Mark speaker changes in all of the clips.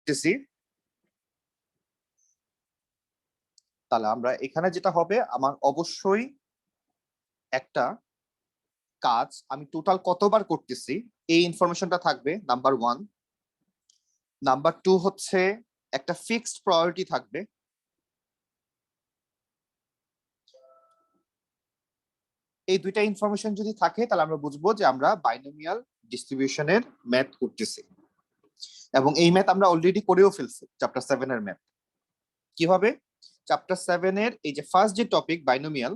Speaker 1: করতেছি, তাহলে আমরা এখানে যেটা হবে, আমার অবশ্যই একটা কাজ আমি টোটাল কতবার করতেছি এই ইনফরমেশনটা থাকবে, নাম্বার 1। নাম্বার 2 হচ্ছে একটা ফিক্সড প্রায়োরিটি থাকবে। এই দুইটা ইনফরমেশন যদি থাকে তাহলে আমরা বুঝবো যে আমরা বাইনোমিয়াল ডিস্ট্রিবিউশনের ম্যাথ করতেছি, এবং এই ম্যাথ আমরা অলরেডি করেও ফেলছি চ্যাপ্টার 7 এর ম্যাথ। কিভাবে? চ্যাপ্টার 7 এর এই যে ফার্স্ট যে টপিক বাইনোমিয়াল,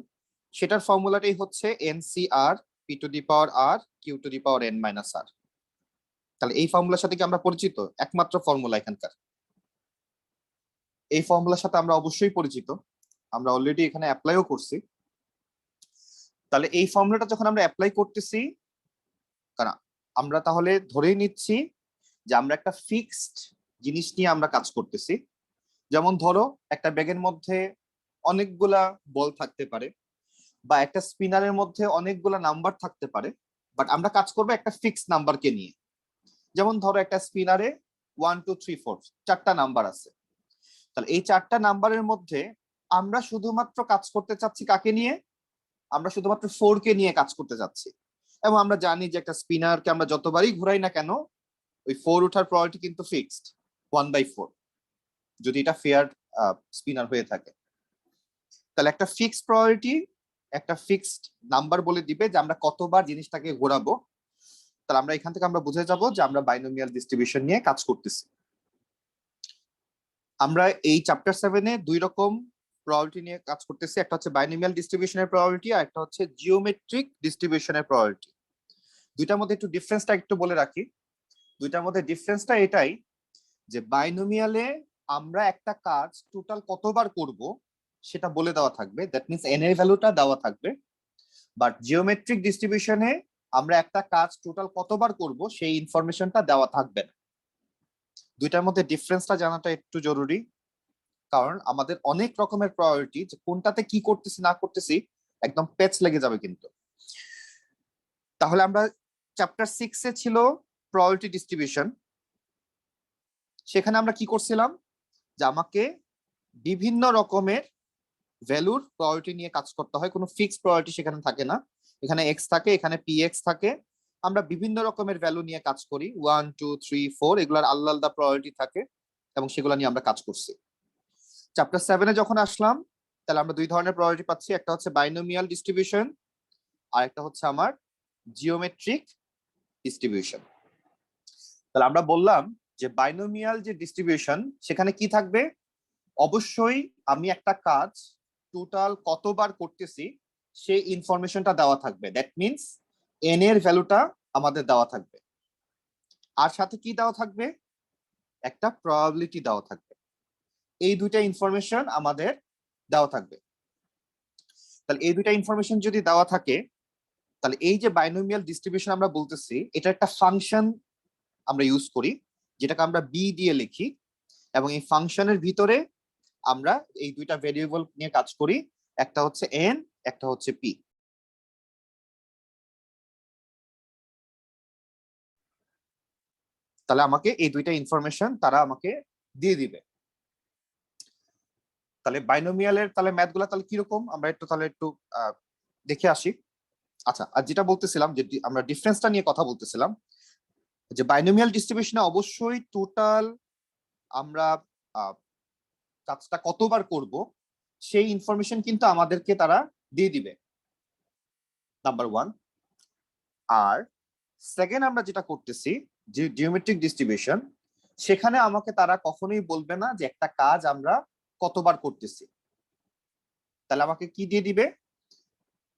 Speaker 1: সেটার ফর্মুলাটাই হচ্ছে nCr P to the power R Q to the power N minus R. তাহলে এই ফর্মুলার সাথে কি আমরা পরিচিত? একমাত্র ফর্মুলা এখানকার, এই ফর্মুলার সাথে আমরা অবশ্যই পরিচিত, আমরা অলরেডি এখানে অ্যাপ্লাইও করছি। তাহলে এই ফর্মুলাটা যখন আমরা অ্যাপ্লাই করতেছি, কারণ আমরা তাহলে ধরেই নিচ্ছি যে আমরা একটা ফিক্সড জিনিস নিয়ে আমরা কাজ করতেছি। যেমন ধরো একটা ব্যাগের মধ্যে অনেকগুলা বল থাকতে পারে, বা একটা স্পিনারের মধ্যে অনেকগুলা নাম্বার থাকতে পারে, বাট আমরা কাজ করবো একটা ফিক্সড নাম্বারকে নিয়ে। যেমন ধরো একটা স্পিনারে 1 2 3 4 চারটা নাম্বার আছে, তাহলে এই চারটা নাম্বারের মধ্যে আমরা শুধুমাত্র কাজ করতে চাচ্ছি কাকে নিয়ে? আমরা শুধুমাত্র 4 কে নিয়ে কাজ করতে চাচ্ছি। এবং আমরা জানি যে একটা স্পিনারকে আমরা যতবারই ঘুরাই না কেন, ওই 4 ওঠার প্রবাবিলিটি কিন্তু ফিক্সড 1/4, যদি এটা ফেয়ার স্পিনার হয়ে থাকে। তাহলে একটা ফিক্সড প্রবাবিলিটি, একটা ফিক্সড নাম্বার বলে দিবে যে আমরা কতবার জিনিসটাকে ঘোরাবো। তাহলে আমরা এখান থেকে আমরা বুঝে যাব যে আমরা বাইনোমিয়াল ডিস্ট্রিবিউশন নিয়ে কাজ করতেছি। আমরা এই চ্যাপ্টার 7 এ দুই রকম প্রবাবিলিটি নিয়ে কাজ করতেছি, একটা হচ্ছে বাইনোমিয়াল ডিস্ট্রিবিউশনের প্রবাবিলিটি, আর একটা হচ্ছে জিওমেট্রিক ডিস্ট্রিবিউশনের প্রবাবিলিটি। দুইটার মধ্যে একটু ডিফারেন্সটা একটু বলে রাখি। দুইটার মধ্যে ডিফারেন্সটা এটাই যে বাইনোমিয়ালে আমরা একটা কাজ টোটাল কতবার করব সেটা বলে দেওয়া থাকবে, দ্যাট মিন্স এন এর ভ্যালুটা দেওয়া থাকবে। বাট জিওমেট্রিক ডিস্ট্রিবিউশনে আমরা একটা কাজ টোটাল কতবার করব সেই ইনফরমেশনটা দেওয়া থাকবে না। দুইটার মধ্যে ডিফারেন্সটা জানাটা একটু জরুরি, কারণ আমাদের অনেক রকমের প্রায়োরিটি, যে কোনটাতে কি করতেছি না করতেছি একদম প্যাচ লেগে যাবে কিন্তু। তাহলে আমরা চ্যাপ্টার 6 এ ছিল প্রায়োরিটি ডিস্ট্রিবিউশন, সেখানে আমরা কি করছিলাম যে আমাকে বিভিন্ন রকমের ভ্যালুর প্রায়োরিটি নিয়ে কাজ করতে হয়, কোনো ফিক্সড প্রায়োরিটি সেখানে থাকে না। এখানে এক্স থাকে, এখানে পি এক্স থাকে, আমরা বিভিন্ন রকমের ভ্যালু নিয়ে কাজ করি, 1 2 3 4 এগুলার আলাদা আলাদা প্রায়োরিটি থাকে, এবং সেগুলো নিয়ে আমরা কাজ করছি। চ্যাপ্টার 7 এ যখন আসলাম, তাহলে আমরা দুই ধরনের প্রায়োরিটি পাচ্ছি, একটা হচ্ছে বাইনোমিয়াল ডিস্ট্রিবিউশন, আর একটা হচ্ছে আমার জিওমেট্রিক ডিস্ট্রিবিউশন। তাহলে আমরা বললাম যে বাইনোমিয়াল যে ডিস্ট্রিবিউশন, সেখানে কি থাকবে? অবশ্যই আমি একটা কাজ টোটাল কতবার করতেছি সেই ইনফরমেশনটা দেওয়া থাকবে, দ্যাট মিন্স এন এর ভ্যালুটা আমাদের দেওয়া থাকবে, আর সাথে কি দেওয়া থাকবে? একটা প্রবাবিলিটি দেওয়া থাকবে। এই দুইটা ইনফরমেশন আমাদের দেওয়া থাকবে। তাহলে এই দুইটা ইনফরমেশন যদি দেওয়া থাকে, তাহলে এই যে বাইনোমিয়াল ডিস্ট্রিবিউশন আমরা বলতেছি, এটা একটা ফাংশন আমরা ইউজ করি, যেটাকে আমরা বি দিয়ে লিখি, এবং এই ফাংশনের ভিতরে আমরা এই দুইটা ভেরিয়েবল নিয়ে কাজ করি, একটা হচ্ছে এন, একটা হচ্ছে পি। তাহলে আমাকে এই দুইটা ইনফরমেশন তারা আমাকে দিয়ে দিবে। তাহলে বাইনোমিয়ালের তাহলে ম্যাথগুলো তাহলে কিরকম আমরা একটু তাহলে একটু দেখে আসি। আচ্ছা, আর যেটা বলতেছিলাম যে আমরা ডিফারেন্সটা নিয়ে কথা বলতেছিলাম, যে বাইনোমিয়াল ডিস্ট্রিবিউশনে অবশ্যই টোটাল আমরা কাজটা কতবার করব সেই ইনফরমেশন কিন্তু আমাদেরকে তারা দিয়ে দিবে, নাম্বার 1। আর সেকেন্ড আমরা যেটা করতেছি যে জিওমেট্রিক ডিস্ট্রিবিউশন, সেখানে আমাকে তারা কখনোই বলবে না যে একটা কাজ আমরা কতবার করতেছি। তাহলে আমাকে কি দিয়ে দিবে?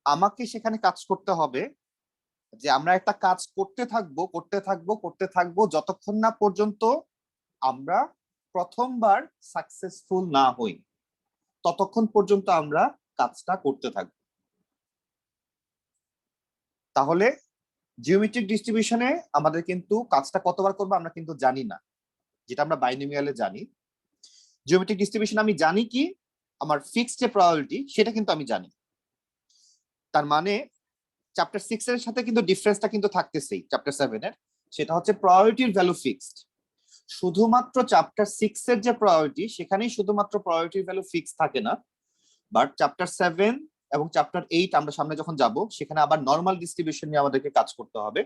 Speaker 1: আমাকে সেখানে কাজ করতে হবে যে আমরা একটা কাজ করতে থাকবো করতে থাকবো করতে থাকবো যতক্ষণ না পর্যন্ত আমরা প্রথমবার সাকসেসফুল না হই, ততক্ষণ পর্যন্ত আমরা কাজটা করতে থাকবো। তাহলে জিওমেট্রিক ডিস্ট্রিবিউশনে আমাদের কিন্তু কাজটা কতবার করবো আমরা কিন্তু জানি না, যেটা আমরা বাইনোমিয়ালে জানি। জিওমেট্রিক ডিস্ট্রিবিউশন আমি জানি কি, আমার ফিক্সড যে প্রবাবিলিটি সেটা কিন্তু আমি জানি। তার মানে চ্যাপ্টার 6 এর সাথে কিন্তু ডিফারেন্সটা কিন্তু থাকতেছেই চ্যাপ্টার 7 এর, সেটা হচ্ছে প্রবাবিলিটির ভ্যালু ফিক্সড। শুধুমাত্র চ্যাপ্টার 6 এর যে প্রায়োরিটি সেখানেই শুধুমাত্র প্রায়োরিটি ভ্যালু ফিক্স থাকে না, বাট চ্যাপ্টার 7 এবং চ্যাপ্টার 8 আমরা সামনে যখন যাব সেখানে আবার নরমাল ডিস্ট্রিবিউশন নিয়ে আমাদেরকে কাজ করতে হবে।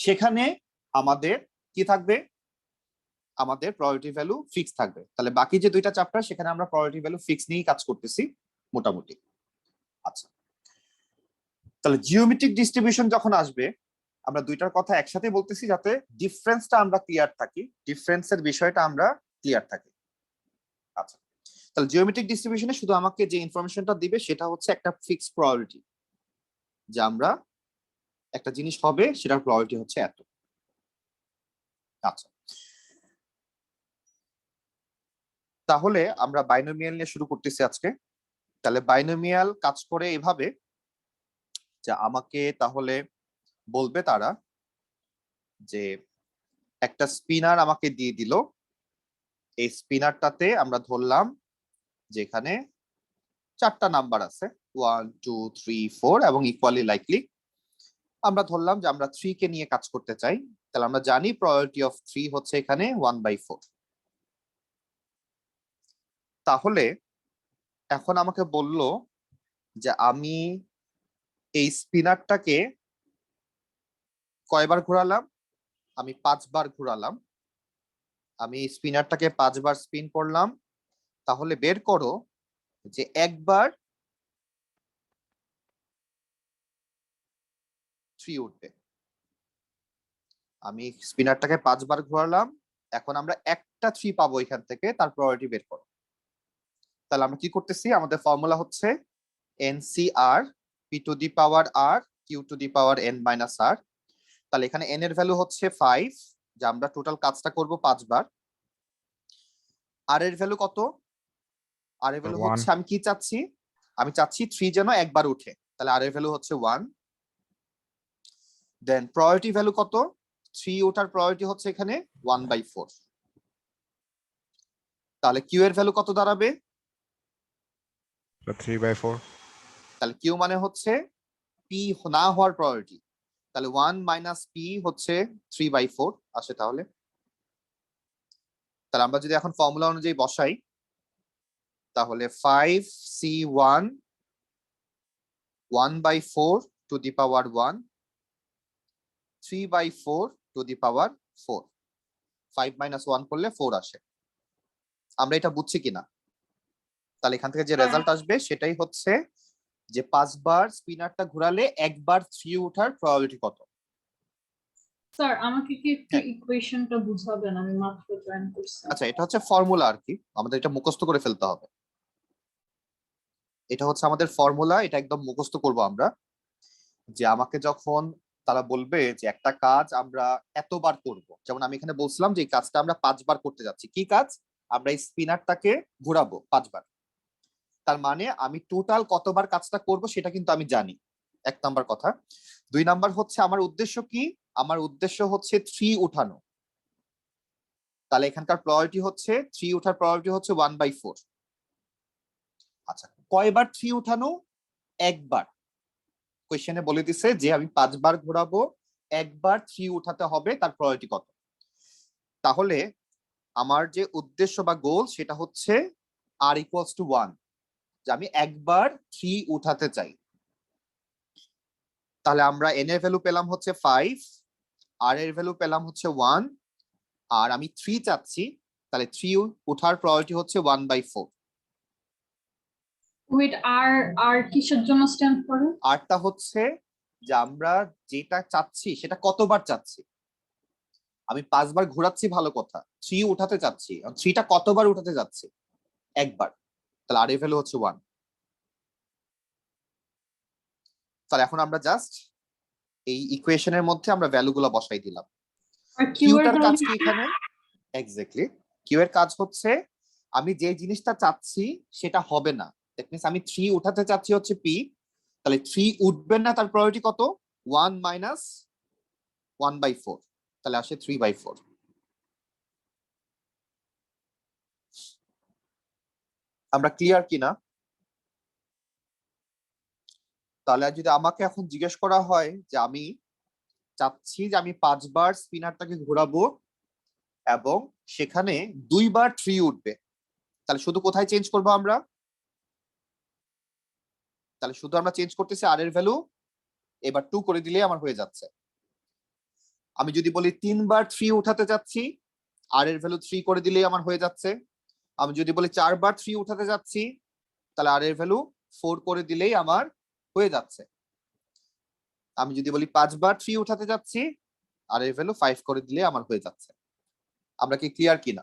Speaker 1: সেখানে আমাদের কি থাকবে, আমাদের প্রায়োরিটি ভ্যালু ফিক্স থাকবে। তাহলে বাকি যে দুইটা চ্যাপ্টার সেখানে আমরা প্রায়োরিটি ভ্যালু ফিক্স নিয়েই কাজ করতেছি মোটামুটি। আচ্ছা, তাহলে জিওমেট্রিক ডিস্ট্রিবিউশন যখন আসবে আমরা দুইটার কথা একসাথে বলতেছি যাতে ডিফারেন্সটা আমরা ক্লিয়ার থাকি, ডিফারেন্সের বিষয়টা আমরা ক্লিয়ার থাকি। আচ্ছা, তাহলে জিওমেট্রিক ডিস্ট্রিবিউশনে শুধু আমাকে যে ইনফরমেশনটা দিবে সেটা হচ্ছে একটা ফিক্স প্রায়োরিটি, যে আমরা একটা জিনিস হবে সেটার প্রায়োরিটি হচ্ছে এত। আচ্ছা, তাহলে আমরা বাইনোমিয়াল নিয়ে শুরু করতেছি আজকে। তাহলে বাইনোমিয়াল কাজ করে এভাবে যে আমাকে তাহলে বলবে তারা যে একটা স্পিনার আমাকে দিয়ে দিল, এই স্পিনারটাতে আমরা ধরলাম যেখানে 4টা নাম্বার আছে 1 2 3 4 এবং ইকুয়ালি লাইকলি। আমরা ধরলাম যে আমরা 3 কে নিয়ে কাজ করতে চাই, তাহলে আমরা জানি প্রায়োরিটি অফ 3 হচ্ছে এখানে 1/4। তাহলে এখন আমাকে বলল যে আমি এই স্পিনারটাকে কয়বার ঘোরালাম, আমি 5 বার ঘোরালাম। আমি স্পিনারটাকে 5 বার স্পিন করলাম, তাহলে বের করো যে একবার 3 উঠবে। আমি স্পিনারটাকে 5 বার ঘোরালাম, এখন আমরা একটা 3 পাবো এখান থেকে, তার প্রায়োরিটি বের করো। তাহলে আমরা কি করতেছি, আমাদের ফর্মুলা হচ্ছে NCR P two the power R Q two the power N minus R। তাহলে এখানে N এর ভ্যালু হচ্ছে 5, যে আমরা টোটাল কাজটা করব 5 বার। R এর ভ্যালু কত, R এর ভ্যালু হচ্ছে আমি কি চাচ্ছি, আমি চাচ্ছি 3 যেন একবার উঠে, তাহলে R এর ভ্যালু হচ্ছে 1। দেন প্রায়োরিটি ভ্যালু কত, 3 ওঠার প্রায়োরিটি হচ্ছে এখানে 1/4। তাহলে Q এর ভ্যালু কত দাঁড়াবে,
Speaker 2: 3/4।
Speaker 1: তাহলে Q মানে হচ্ছে P না হওয়ার প্রায়োরিটি, তাহলে 1 মাইনাস P হচ্ছে 3/4 আসে। তাহলে আমরা যদি এখন ফর্মুলা অনুযায়ী বসাই তাহলে 5C1 1/4 two the power 1 3/4 two the power 4। 5 minus 1 করলে 4 আসে। আমরা এটা বুঝছি কিনা, তাহলে এখান থেকে যে রেজাল্ট আসবে সেটাই হচ্ছে যে 5 বার স্পিনারটা ঘোরালে একবার 3 ওঠার প্রবাবিলিটি কত।
Speaker 3: স্যার আমাকে কি একটু ইকুয়েশনটা বুঝাবেন, আমি মাত্র জয়েন করছি।
Speaker 1: আচ্ছা, এটা হচ্ছে ফর্মুলা আর কি, আমাদের এটা মুখস্থ করে ফেলতে হবে। এটা হচ্ছে আমাদের ফর্মুলা, এটা একদম মুখস্থ করব আমরা। যে আমাকে যখন তারা বলবে যে একটা কাজ আমরা এতবার করব, যেমন আমি এখানে বলছিলাম যে এই কাজটা আমরা 5 বার করতে যাচ্ছি, কি কাজ, আমরা এই স্পিনারটাকে ঘোরাবো 5 বার। তার মানে আমি টোটাল কতবার কাজটা করব সেটা কিন্তু আমি জানি, 1 নাম্বার কথা। 2 নাম্বার হচ্ছে আমার উদ্দেশ্য কি, আমার উদ্দেশ্য হচ্ছে 3 উঠানো। তাহলে এখানকার প্রায়োরিটি হচ্ছে 3 উঠার প্রায়োরিটি হচ্ছে 1/4। আচ্ছা, কয়বার 3 উঠানো, একবার। কোয়েশ্চেনে বলে দিছে যে আমি 5 বার ঘোরাবো, একবার 3 উঠাতে হবে, তার প্রায়োরিটি কত। তাহলে আমার যে উদ্দেশ্য বা গোল সেটা হচ্ছে R equals to 1, যে আমি একবার 3 উঠাতে চাই। তাহলে আমরা N এর ভ্যালু পেলাম হচ্ছে 5, R এর ভ্যালু পেলাম হচ্ছে 1, আর আমি 3 চাচ্ছি, তাহলে 3 উঠার প্রায়োরিটি হচ্ছে 1/4।
Speaker 3: ওয়েট, আর কিসের জন্য স্ট্যান্ড করে?
Speaker 1: আরটা হচ্ছে যে আমরা যেটা চাচ্ছি সেটা কতবার চাচ্ছি। আমি 5 বার ঘোরাচ্ছি ভালো কথা, 3 উঠাতে চাচ্ছি, 3টা কতবার উঠাতে যাচ্ছি, একবার। তাহলে আর এর ভ্যালু হচ্ছে 1। তাহলে এখন আমরা জাস্ট এই ইকুয়েশনের মধ্যে আমরা ভ্যালুগুলো বসাই দিলাম।
Speaker 3: আর
Speaker 1: কিউটার কাজ কি এখানে, এক্স্যাক্টলি কিউ এর কাজ হচ্ছে আমি যে জিনিসটা চাচ্ছি সেটা হবে না, দ্যাট মিন্স আমি 3 উঠাতে চাচ্ছি হচ্ছে পি, তাহলে 3 উঠবেন না, তার প্রায়োরিটি কত, 1 মাইনাস 1/4, তাহলে আসে 3/4। আমরা ক্লিয়ার কিনা? তাহলে যদি আমাকে এখন জিজ্ঞেস করা হয় যে আমি চাচ্ছি যে আমি 5 বার স্পিনারটাকে ঘোরাবো, এবং সেখানে দুইবার 3 উঠবে, তাহলে শুধু কোথায় চেঞ্জ করবো আমরা? তাহলে শুধু আমরা চেঞ্জ করতেছি আর এর ভ্যালু, এবার 2 করে দিলে আমার হয়ে যাচ্ছে। আমি যদি বলি 3 বার 3 উঠাতে যাচ্ছি, আর এর ভ্যালু 3 করে দিলেই আমার হয়ে যাচ্ছে। আমি যদি বলি 4 বার 3 উঠাতে যাচ্ছি, তাহলে আর এর ভ্যালু 4 করে দিলেই আমার হয়ে যাচ্ছে। আমি যদি বলি 5 বার 3 উঠাতে যাচ্ছি, আর এর ভ্যালু 5 করে দিলে আমার হয়ে যাচ্ছে। আমরা কি ক্লিয়ার কিনা?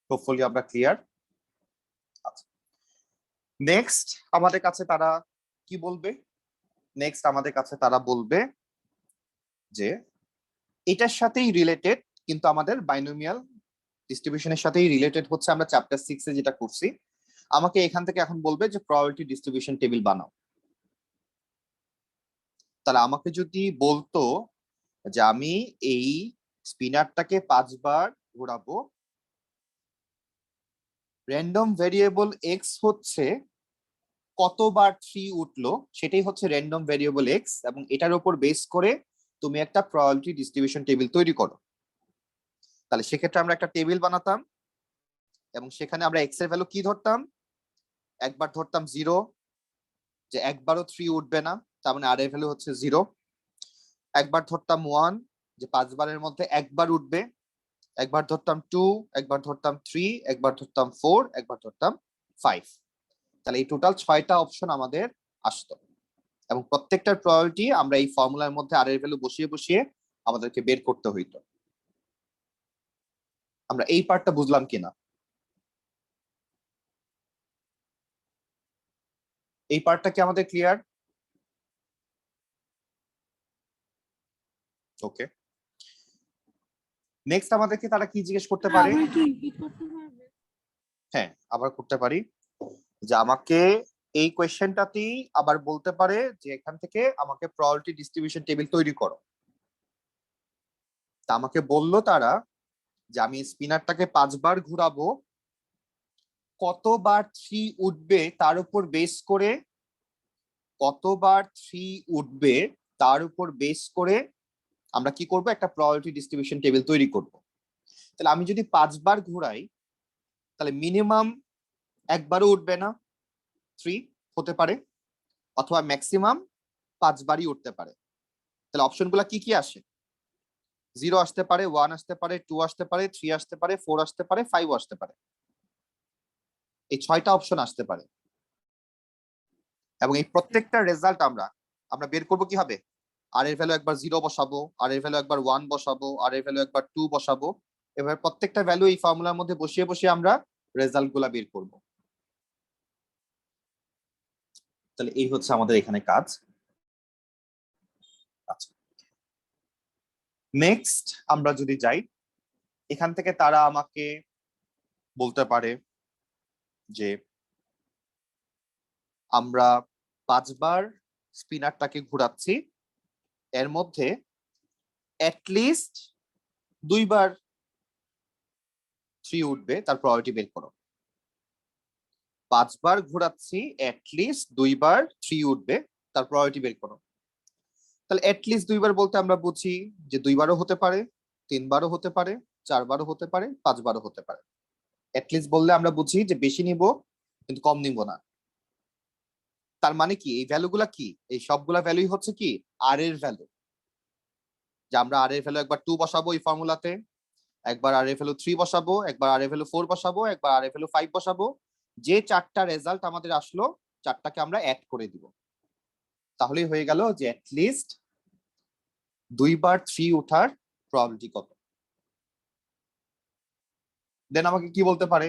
Speaker 1: হোপফুলি আমরা ক্লিয়ার। আচ্ছা, নেক্সট আমাদের কাছে তারা কি বলবে? নেক্সট আমাদের কাছে তারা বলবে যে এটার সাথেই রিলেটেড, কিন্তু আমাদের বাইনোমিয়াল ডিস্ট্রিবিউশনের সাথেই রিলেটেড হচ্ছে, আমরা চ্যাপ্টার 6 এ যেটা করছি। আমাকে এখান থেকে এখন বলবে যে প্রবাবিলিটি ডিস্ট্রিবিউশন টেবিল বানাও। তাহলে আমাকে যদি বলতো যে আমি এই স্পিনারটাকে 5 বার ঘোরাবো, র্যান্ডম ভেরিয়েবল এক্স হচ্ছে কতবার 3 উঠলো সেটাই হচ্ছে র্যান্ডম ভেরিয়েবল এক্স, এবং এটার উপর বেস করে তুমি একটা প্রবাবিলিটি ডিস্ট্রিবিউশন টেবিল তৈরি করো। তাহলে সেক্ষেত্রে আমরা একটা টেবিল বানাতাম, এবং সেখানে আমরা এক্স এর ভ্যালু কি ধরতাম? একবার ধরতাম 0, যে একবারও 3 উঠবে না, তার মানে আর এর ভ্যালু হচ্ছে 0। একবার ধরতাম 1, যে 5 বারের মধ্যে একবার উঠবে। একবার ধরতাম 2, একবার ধরতাম 3, একবার ধরতাম 4, একবার ধরতাম 5। তাহলে এই টোটাল 6টা অপশন আমাদের আসতো, এবং প্রত্যেকটার প্রবাবিলিটি আমরা এই ফর্মুলার মধ্যে আর এর ভ্যালু বসিয়ে বসিয়ে আমাদেরকে বের করতে হইতো। আমরা এই পার্টটা বুঝলাম কিনা? এই পার্টটা কি আমাদের ক্লিয়ার? ওকে, নেক্সট আমাদেরকে তারা কি জিজ্ঞেস করতে পারে?
Speaker 2: আবার কি রিপিট করতে পারবে?
Speaker 1: হ্যাঁ, আবার করতে পারি, যে আমাকে এই কোয়েশ্চেনটাতেই আবার বলতে পারে যে এখান থেকে আমাকে প্রবাবিলিটি ডিস্ট্রিবিউশন টেবিল তৈরি করো। তা আমাকে বললো তারা যে আমি স্পিনারটাকে 5 বার ঘুরাবো, কতবার 3 উঠবে তার উপর বেস করে, কতবার 3 উঠবে তার উপর বেস করে আমরা কি করব? একটা প্রবাবিলিটি ডিস্ট্রিবিউশন টেবিল তৈরি করব। তাহলে আমি যদি 5 বার ঘুরাই, তাহলে মিনিমাম একবারও উঠবে না 3 হতে পারে, অথবা ম্যাক্সিমাম 5 বারই উঠতে পারে। তাহলে অপশনগুলো কি কি আসে? 0 আসতে পারে, 1 আসতে পারে, 2 আসতে পারে, 3 আসতে পারে, 4 আসতে পারে, 5 আসতে পারে। এই 6টা অপশন আসতে পারে, এবং এই প্রত্যেকটা রেজাল্ট আমরা আমরা বের করব কিভাবে? আর এর ভ্যালু একবার 0 বসাবো, আর এর ভ্যালু একবার 1 বসাবো, আর এর ভ্যালু একবার 2 বসাবো। এবার প্রত্যেকটা ভ্যালু এই ফর্মুলার মধ্যে বসিয়ে বসিয়ে আমরা রেজাল্ট গুলা বের করব। তাহলে এই হচ্ছে আমাদের এখানে কাজ। আচ্ছা, নেক্সট আমরা যদি যাই, এখান থেকে তারা আমাকে বলতে পারে যে আমরা 5 বার স্পিনারটাকে ঘোরাচ্ছি, এর মধ্যে অ্যাটলিস্ট 2 বার 3 উঠবে, তার প্রবাবিলিটি বের করো। 5 বার ঘোরাচ্ছি, অ্যাটলিস্ট 2 বার 3 উঠবে, তার প্রবাবিলিটি বের করো। তাহলে অ্যাটলিস্ট 2 বার বলতে আমরা বুঝি যে 2 বারও হতে পারে, 3 বারও হতে পারে, 4 বারও হতে পারে, 5 বারও হতে পারে। অ্যাটলিস্ট বললে আমরা বুঝি যে বেশি নিব কিন্তু কম নিব না। তার মানে কি এই ভ্যালুগুলা কি? এই সবগুলা ভ্যালুই হচ্ছে কি আর এর ভ্যালু। যে আমরা আর এর ভ্যালু একবার 2 বসাবো এই ফর্মুলাতে, একবার আর এর ভ্যালু 3 বসাবো, একবার আর এর ভ্যালু 4 বসাবো, একবার আর এর ভ্যালু 5 বসাবো। যে 4টা রেজাল্ট আমাদের আসলো, 4টাকে আমরা অ্যাড করে দিব। তাহলেই হয়ে গেল যে অ্যাটলিস্ট 2 বার 3 ওঠার প্রবাবিলিটি কত। দেন আমাকে কি বলতে পারে?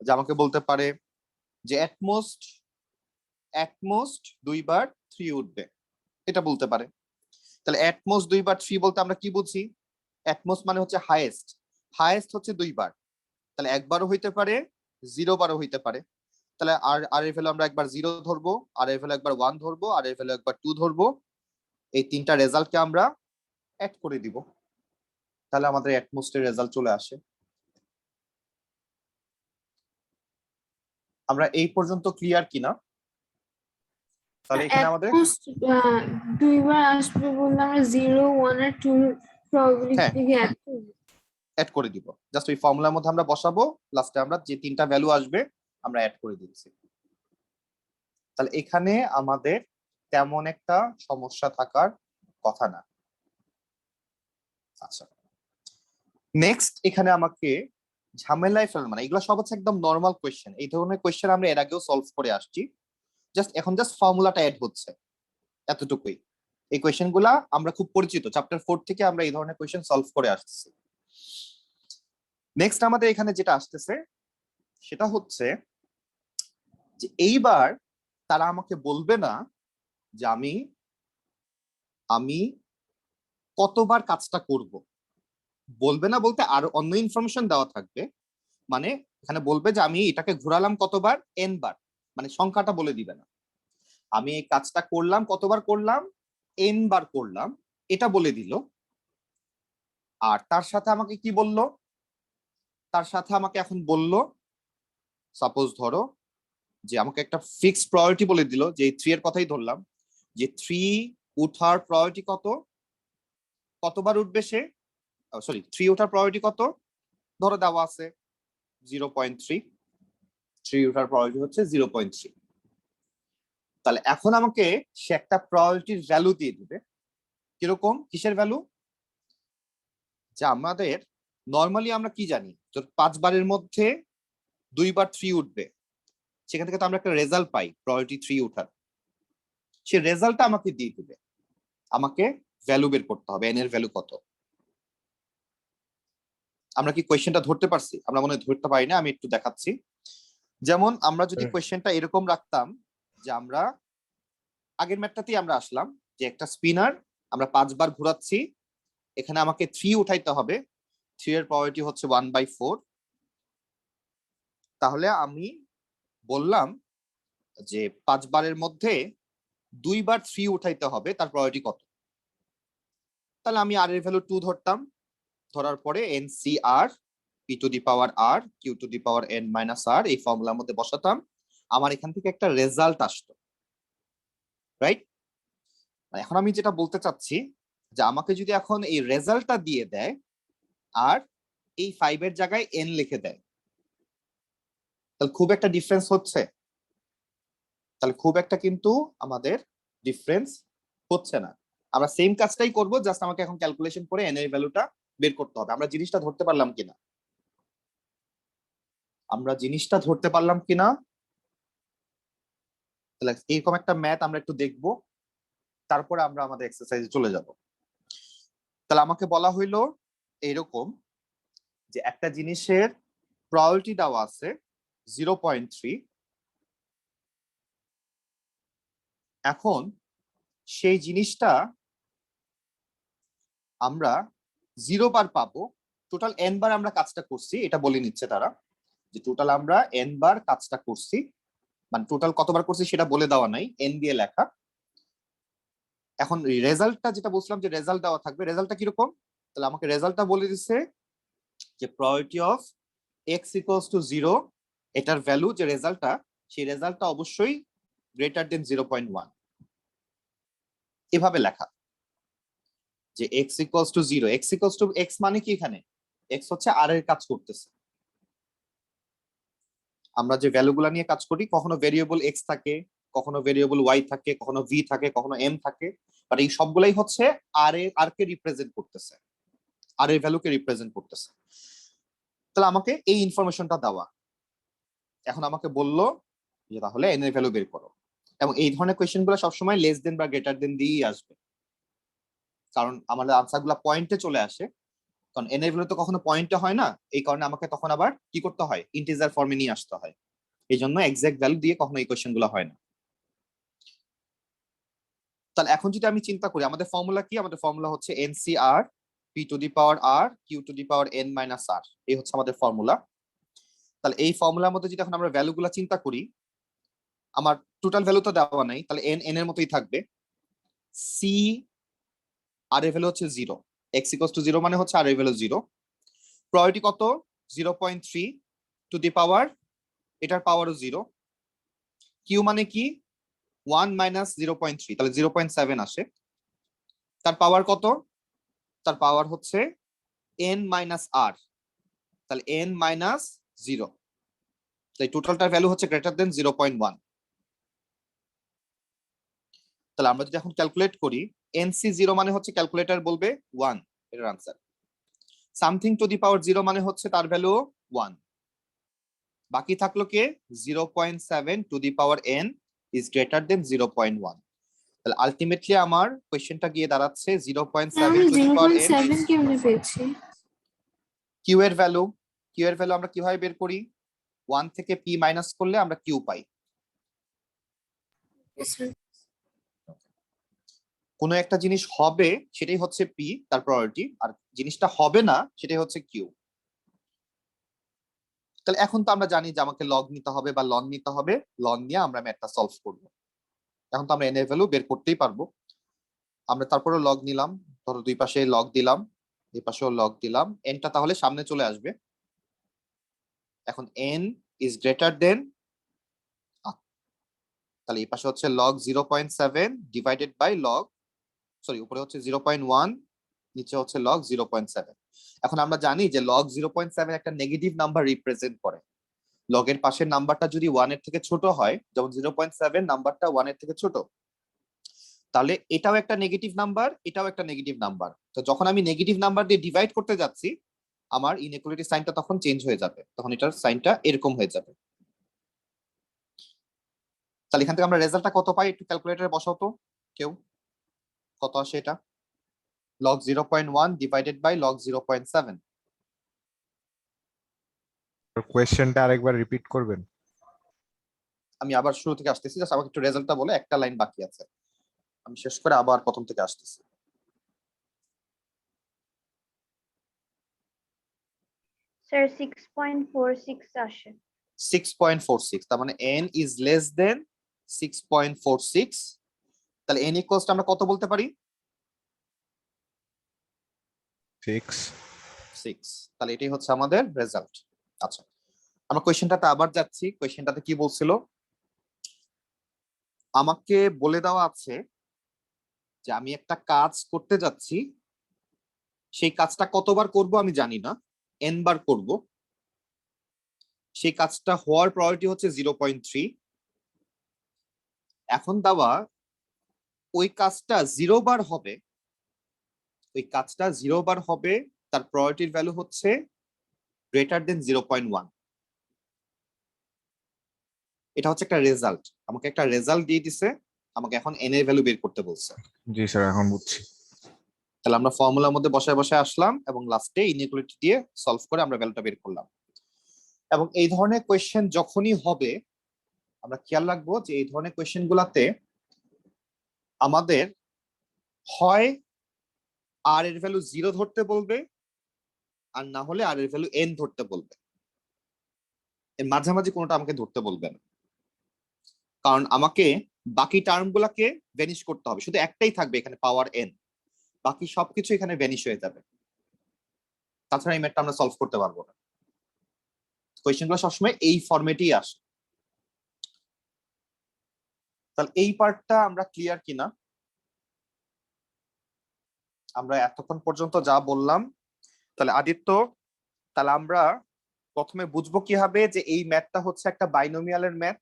Speaker 1: যে আমাকে বলতে পারে যে অ্যাটমোস্ট 2 বার 3 উঠবে, এটা বলতে পারে। তাহলে অ্যাটমোস্ট 2 বার 3 বলতে আমরা কি বুঝি? অ্যাটমোস্ট মানে হচ্ছে হাইয়েস্ট, হাইয়েস্ট হচ্ছে 2 বার। তাহলে একবারও হইতে পারে, 0 বারও হইতে পারে। তাহলে আর এর ভ্যালু আমরা একবার 0 ধরবো, আর এর ভ্যালু একবার 1 ধরবো, আর এর ভ্যালু একবার 2 ধরবো। এই তিনটা রেজাল্টকে আমরা অ্যাড করে দিব, তাহলে আমাদের অ্যাটমোস্টের রেজাল্ট চলে আসে। আমরা এই পর্যন্ত ক্লিয়ার কিনা? তাহলে এখানে আমাদের
Speaker 2: দুইবার আসবে বললে আমরা 0 1 আর 2 প্রবাবিলিটি
Speaker 1: হ্যাঁ।
Speaker 2: থেকে অ্যাড করব।
Speaker 1: অ্যাড করে দিব, জাস্ট ওই ফর্মুলার মধ্যে আমরা বসাবো, লাস্টে আমরা যে তিনটা ভ্যালু আসবে আমরা অ্যাড করে দিচ্ছি। তাহলে এখানে আমাদের তেমন একটা সমস্যা থাকার কথা না। আচ্ছা, নেক্সট এখানে আমাকে ঝামেলায় ফেলার মানে এগুলো সব হচ্ছে একদম নর্মাল কোয়েশ্চেন, এই ধরনের কোয়েশ্চেন আমরা এর আগেও সলভ করে আসছি, এখন ফর্মুলাটা অ্যাড হচ্ছে, এতটুকুই। এই কোয়েশ্চেন গুলা আমরা খুব পরিচিত, চ্যাপ্টার 4 থেকে আমরা এই ধরনের কোয়েশ্চেন সলভ করে আসতেছি। নেক্সট আমাদের এখানে যেটা আসতেছে সেটা হচ্ছে যে এইবার তারা আমাকে বলবে না যে আমি কতবার কাজটা করব, বলবে না বলতে আর অন্য ইনফরমেশন দেওয়া থাকবে, মানে এখানে বলবে যে আমি এটাকে ঘোরালাম কতবার, n বার, মানে সংখ্যাটা বলে দিবে না। আমি এই কাজটা করলাম কতবার করলাম, n বার করলাম, এটা বলে দিল। আর তার সাথে আমাকে কি বললো, তার সাথে আমাকে এখন বলল, সাপোজ ধরো যে আমাকে একটা ফিক্সড প্রায়োরিটি বলে দিল, যে 3 এর কথাই ধরলাম, যে 3 উঠার প্রায়োরিটি কতবার উঠবে সে, সরি 3 ওঠার প্রায়োরিটি কত, ধরো দেওয়া আছে 0.3, 3 ওঠার প্রায়োরিটি হচ্ছে 0.3। তাহলে এখন আমাকে সে একটা প্রায়োরিটির ভ্যালু দিয়ে দিবে, কিরকম, কিসের ভ্যালু, যে আমাদের নর্মালি আমরা কি জানি, 5 বারের মধ্যে 2 বার 3 উঠবে, সেখান থেকে তো আমরা একটা রেজাল্ট পাই প্রায়োরিটি 3 উঠার, সে রেজাল্টটা আমাকে দিয়ে দিবে, আমাকে ভ্যালু বের করতে হবে, এন এর ভ্যালু কত। আমরা কি কোয়েশ্চেনটা ধরতে পারছি? আমরা মনে হয় ধরতে পারি না, আমি একটু দেখাচ্ছি। যেমন আমরা যদি কোয়েশ্চেনটা এরকম রাখতাম যে আমরা আগের ম্যাথটাতেই আমরা আসলাম, যে একটা স্পিনার আমরা 5 বার ঘোরাচ্ছি, এখানে আমাকে 3 উঠাইতে হবে, 3 এর প্রায়োরিটি হচ্ছে 1/4। তাহলে আমি বললাম যে 5 বারের মধ্যে 2 বার 3 উঠাইতে হবে, তার প্রায়োরিটি কত। তাহলে আমি আর এর ভ্যালু 2 ধরতাম, ধরার পরে NCR p two the power r q two the power n minus r এই ফর্মুলার মধ্যে বসাতাম, আমার এখান থেকে একটা রেজাল্ট আসতো, রাইট। এখন আমি যেটা বলতে চাচ্ছি যে আমাকে যদি এখন এই রেজাল্টটা দিয়ে দেয় আর এই 5 এর জায়গায় n লিখে দেয়, তাহলে খুব একটা ডিফারেন্স হচ্ছে, তাহলে খুব একটা কিন্তু আমাদের ডিফারেন্স হচ্ছে না। আমরা সেম কাজটাই করব, জাস্ট আমাকে এখন ক্যালকুলেশন করে n এর ভ্যালুটা বের করতে হবে। আমরা জিনিসটা ধরতে পারলাম কিনা, তাহলে এরকম একটা ম্যাথ আমরা একটু দেখব, তারপরে আমরা আমাদের এক্সারসাইজে চলে যাব। তাহলে আমাকে বলা হইলো এরকম যে একটা জিনিসের প্রায়োরিটি দেওয়া আছে 0.3, এখন সেই জিনিসটা আমরা 0 বার পাবো, টোটাল n বার আমরা কাজটা করছি এটা বলে নিচ্ছে তারা, যে টোটাল আমরা n বার কাজটা করছি, মানে টোটাল কতবার করছি সেটা বলে দেওয়া নাই, n দিয়ে লেখা। এখন রেজাল্টটা যেটা বলছিলাম যে রেজাল্ট দেওয়া থাকবে, রেজাল্টটা কিরকম, তাহলে আমাকে রেজাল্টটা বলে দিচ্ছে যে priority of x equals to 0, এটার ভ্যালু যে রেজাল্টটা, সেই রেজাল্টটা অবশ্যই গ্রেটার দেন 0.1, এভাবে লেখা, যে x equals to 0, x equals to x মানে কি, এখানে x হচ্ছে r এর কাজ করতেছে। আমরা যে ভ্যালুগুলা নিয়ে কাজ করি, কখনো ভেরিয়েবল x থাকে, কখনো ভেরিয়েবল y থাকে, কখনো v থাকে, কখনো m থাকে, বাট এই সবগুলাই হচ্ছে r কে রিপ্রেজেন্ট করতেছে, আর এর ভ্যালুকে রিপ্রেজেন্ট করতেছে। তাহলে আমাকে এই ইনফরমেশনটা দেওয়া, এখন আমাকে বললো যে তাহলে n এর ভ্যালু বের করো, এবং এই ধরনের কোয়েশ্চেন গুলো সবসময় লেস দেন বা গ্রেটার দেন দিয়েই আসবে, কারণ আমাদের আনসার গুলা পয়েন্টে চলে আসে, কারণ n এর ভ্যালু তো কখনো পয়েন্টে হয় না, এই কারণে আমাকে তখন আবার কি করতে হয়, ইন্টিজার ফর্মে নিয়ে আসতে হয়, এই জন্য এক্সাক্ট ভ্যালু দিয়ে কখনো এই কোয়েশ্চেন গুলো হয় না। তাহলে এখন যদি আমি চিন্তা করি আমাদের ফর্মুলা কি, আমাদের ফর্মুলা হচ্ছে NCR p two the power r q two the power n minus r, এই হচ্ছে আমাদের ফর্মুলা। তাহলে এই ফর্মুলার মধ্যে যদি এখন আমরা ভ্যালুগুলো চিন্তা করি, আমার টোটাল ভ্যালু তো দেওয়া নাই, তাহলে n n এর মতোই থাকবে, c r এর ভ্যালু হচ্ছে 0, x ইকুয়ালস টু 0 মানে হচ্ছে r এর ভ্যালু 0, প্রায়োরিটি কত 0.3 টু দি পাওয়ার, এটার পাওয়ারও 0, q মানে কি 1 মাইনাস 0.3, তাহলে 0.7 আসে। তার পাওয়ার কত? তার পাওয়ার হচ্ছে n মাইনাস r, তাহলে n মাইনাস 0, তাই টোটালটার ভ্যালু হচ্ছে গ্রেটার দেন 0.1। তাহলে আমরা যদি এখন ক্যালকুলেট করি, NC0 মানে হচ্ছে ক্যালকুলেটর বলবে 1, এটার আনসার। সামথিং টু দি পাওয়ার 0 মানে হচ্ছে তার ভ্যালু 1। বাকি থাকলো কে? 0.7 two the power n is greater than 0.1। তাহলে আলটিমেটলি আমার কোশ্চেনটা গিয়ে দাঁড়াচ্ছে 0.7
Speaker 2: আমি
Speaker 1: টু দি পাওয়ার n
Speaker 2: 0.7 কেমনে পেয়েছি?
Speaker 1: q এর ভ্যালু। q এর ভ্যালু আমরা কিভাবে বের করি? 1 থেকে p মাইনাস করলে আমরা q পাই। কোনো একটা জিনিস হবে সেটাই হচ্ছে p, তার প্রায়োরিটি, আর জিনিসটা হবে না সেটাই হচ্ছে q। তাহলে এখন তো আমরা জানি যে আমাকে লগ নিতে হবে বা লন নিতে হবে, লন নিয়ে আমরা ম্যাথটা সলভ করব। এখন তো আমরা n এর ভ্যালু বের করতেই পারবো। আমরা তারপরে লগ নিলাম, ধরো দুই পাশে লগ দিলাম, এই পাশেও লগ দিলাম, nটা তাহলে সামনে চলে আসবে। এখন n ইজ গ্রেটার দেন, তাহলে এই পাশে হচ্ছে log 0.7 divided by log, sorry উপরে হচ্ছে 0.1, নিচে হচ্ছে লগ 0.7। এখন আমরা জানি যে লগ 0.7 একটা নেগেটিভ নাম্বার রিপ্রেজেন্ট করে। লগের পাশের নাম্বারটা যদি 1 এর থেকে ছোট হয়, যেমন 0.7 নাম্বারটা 1 এর থেকে ছোট, তাহলে এটাও একটা নেগেটিভ নাম্বার, এটাও একটা নেগেটিভ নাম্বার। তো যখন আমি নেগেটিভ নাম্বার দিয়ে ডিভাইড করতে যাচ্ছি, আমার ইনইকুয়ালিটি সাইনটা তখন চেঞ্জ হয়ে যাবে, তখন এটার সাইনটা এরকম হয়ে যাবে। তাহলে এখান থেকে আমরা রেজাল্টটা কত পাই একটু ক্যালকুলেটরে বসাও তো কেউ, কত আসে এটা? log 0.1 divided by log 0.7।
Speaker 4: কোয়েশ্চেনটা আরেকবার রিপিট করবেন?
Speaker 1: আমি আবার শুরু থেকে আসতেছি, জাস্ট আমাকে একটু রেজাল্টটা বলে, একটা লাইন বাকি আছে, আমি শেষ করে আবার প্রথম থেকে আসতেছি।
Speaker 5: স্যার 6.46 আসে।
Speaker 1: 6.46, তার মানে n ইজ লেস দেন 6.46। তাহলে n ইকুয়ালস আমরা কত বলতে পারি? 6। তাহলে এটাই হচ্ছে আমাদের রেজাল্ট। আচ্ছা, আমরা কোয়েশ্চেনটাতে আবার যাচ্ছি। কোয়েশ্চেনটাতে কি বলছিল? আমাকে বলে দেওয়া আছে যে আমি একটা কাজ করতে যাচ্ছি, সেই কাজটা কতবার করব আমি জানি না, n বার করব। সেই কাজটা হওয়ার প্রায়োরিটি হচ্ছে 0.3। এখন দেওয়া ওই কাজটা 0 বার হবে, ওই কাজটা 0 বার হবে, তার প্রায়োরিটির ভ্যালু হচ্ছে গ্রেটার দেন 0.1। এটা হচ্ছে একটা রেজাল্ট, আমাকে একটা রেজাল্ট দিয়ে দিছে, আমাকে এখন n এর ভ্যালু বের করতে বলছে।
Speaker 4: জি স্যার, এখন বুঝছি।
Speaker 1: তাহলে আমরা ফর্মুলার মধ্যে বসায় বসায় আসলাম এবং লাস্টে ইনইকুয়ালিটি দিয়ে সলভ করে আমরা ভ্যালুটা বের করলাম। এবং এই ধরনের কোয়েশ্চেন যখনই হবে, আমরা খেয়াল রাখবো যে এই ধরনের কোয়েশ্চেন গুলাতে আমাদের হয় আর এর ভ্যালু 0 ধরতে বলবে, আর না হলে আর এর ভ্যালু n ধরতে বলবে, এর মাঝামাঝি কোনোটা আমাকে ধরতে বলবে না। কারণ আমাকে বাকি টার্ম গুলাকে ভ্যানিশ করতে হবে, শুধু একটাই থাকবে এখানে পাওয়ার n, বাকি সবকিছু এখানে ভ্যানিশ হয়ে যাবে। তাছাড়া এই ম্যাথটা আমরা সলভ করতে পারবো না। কোয়েশ্চেন গুলো সবসময় এই ফরম্যাটেই আসে। তাহলে এই পার্টটা আমরা ক্লিয়ার কিনা? আমরা এতক্ষণ পর্যন্ত যা বললাম, তাহলে আদিত্য, তাহলে আমরা প্রথমে বুঝবো কিভাবে যে এই ম্যাথটা হচ্ছে একটা বাইনোমিয়ালের ম্যাথ?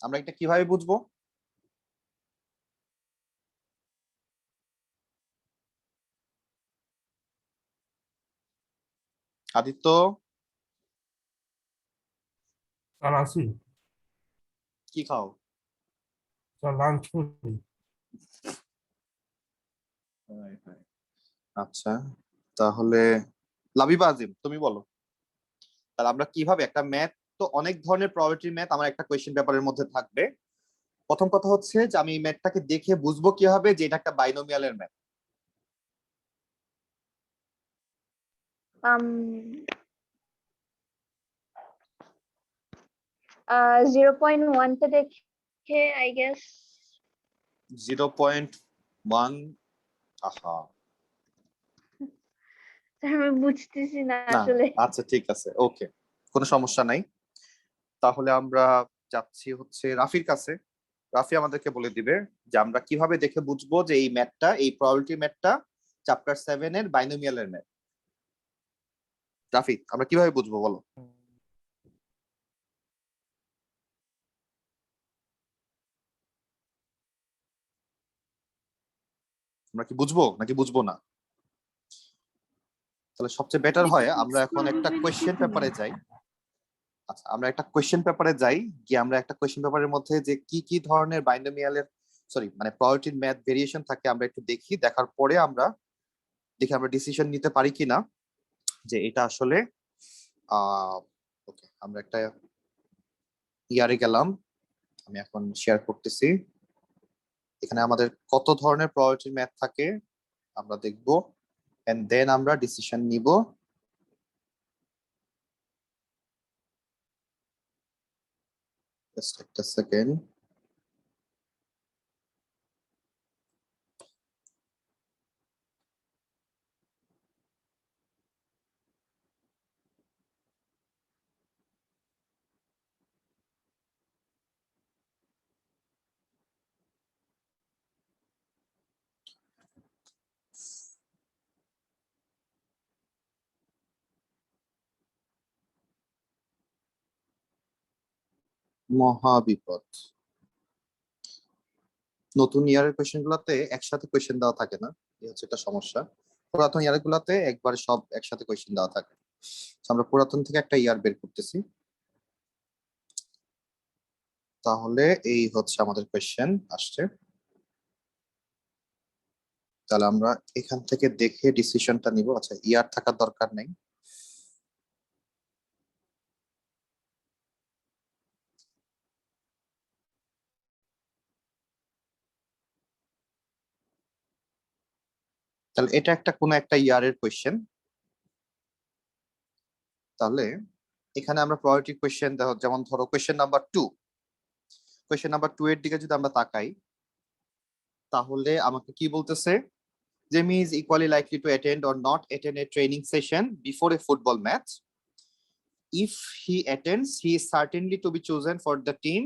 Speaker 1: আমরা এটা কিভাবে বুঝবো? আদিত্য,
Speaker 6: স্যার আসি,
Speaker 1: কি খাও?
Speaker 6: স্যার লাঞ্চ করি।
Speaker 1: আচ্ছা, তাহলে লাবিবা আজিম তুমি বলো, তাহলে আমরা কিভাবে একটা ম্যাথ, তো অনেক ধরনের প্রবাবিলিটি ম্যাথ আমার একটা কোয়েশ্চেন পেপারের মধ্যে থাকবে। প্রথম কথা হচ্ছে যে আমি এই ম্যাথটাকে দেখে বুঝবো কিভাবে যে এটা একটা বাইনোমিয়ালের ম্যাথ?
Speaker 5: um 0.1 টা দেখে আই গেস
Speaker 1: 0.1। আহা,
Speaker 5: স্যার আমি বুঝতেছি না
Speaker 1: না
Speaker 5: আসলে।
Speaker 1: আচ্ছা ঠিক আছে, ওকে, কোনো সমস্যা নাই। তাহলে আমরা যাচ্ছি হচ্ছে রাফির কাছে। রাফি আমাদেরকে বলে দিবে যে আমরা কিভাবে দেখে বুঝবো যে এই ম্যাথটা, এই প্রবাবিলিটি ম্যাথটা চ্যাপ্টার 7 এর বাইনোমিয়ালের ম্যাথ। রাফি, আমরা কিভাবে বুঝবো বলো? আমরা কি বুঝবো নাকি বুঝবো না? তাহলে সবচেয়ে বেটার হয় আমরা এখন একটা কোয়েশ্চেন পেপারে যাই। আচ্ছা, আমরা একটা কোয়েশ্চেন পেপারে যাই, গিয়ে আমরা একটা কোয়েশ্চেন পেপারের মধ্যে যে কি কি ধরনের বাইনোমিয়ালের মানে প্রবাবিলিটি ম্যাথ ভেরিয়েশন থাকে আমরা একটু দেখি, দেখার পরে আমরা ডিসিশন নিতে পারি কিনা যে এটা আসলে ওকে। আমরা একটা ইয়ারে গেলাম, আমি এখন শেয়ার করতেছি। এখানে আমাদের কত ধরনের প্রবাবিলিটি ম্যাথ থাকে আমরা দেখব, এন্ড দেন আমরা ডিসিশন নিব। জাস্ট একটা সেকেন্ড। মহাবিপদ। নতুন ইয়ারের কোয়েশ্চেন গুলাতে একসাথে কোয়েশ্চেন দেওয়া থাকে না, এই হচ্ছে একটা সমস্যা। পুরাতন ইয়ার গুলাতে একবার সব একসাথে কোয়েশ্চেন দেওয়া থাকে। আমরা পুরাতন থেকে একটা ইয়ার বের করতেছি। তাহলে এই হচ্ছে আমাদের কোয়েশ্চেন আসছে। তাহলে আমরা এখান থেকে দেখে ডিসিশনটা নিব। আচ্ছা, ইয়ার থাকার দরকার নেই। তাহলে এটা একটা কোনো একটা ইয়ারের কোয়েশ্চেন। তাহলে এখানে আমরা প্রায়োরিটি কোয়েশ্চেন যেমন ধরো কোয়েশ্চেন নাম্বার 2, কোয়েশ্চেন নাম্বার 2 এর দিকে যদি আমরা তাকাই, তাহলে আমাকে কি বলতেছে? Jamie is equally likely to attend or not attend a training session before a football match. If he attends, he is certainly to be chosen for the team.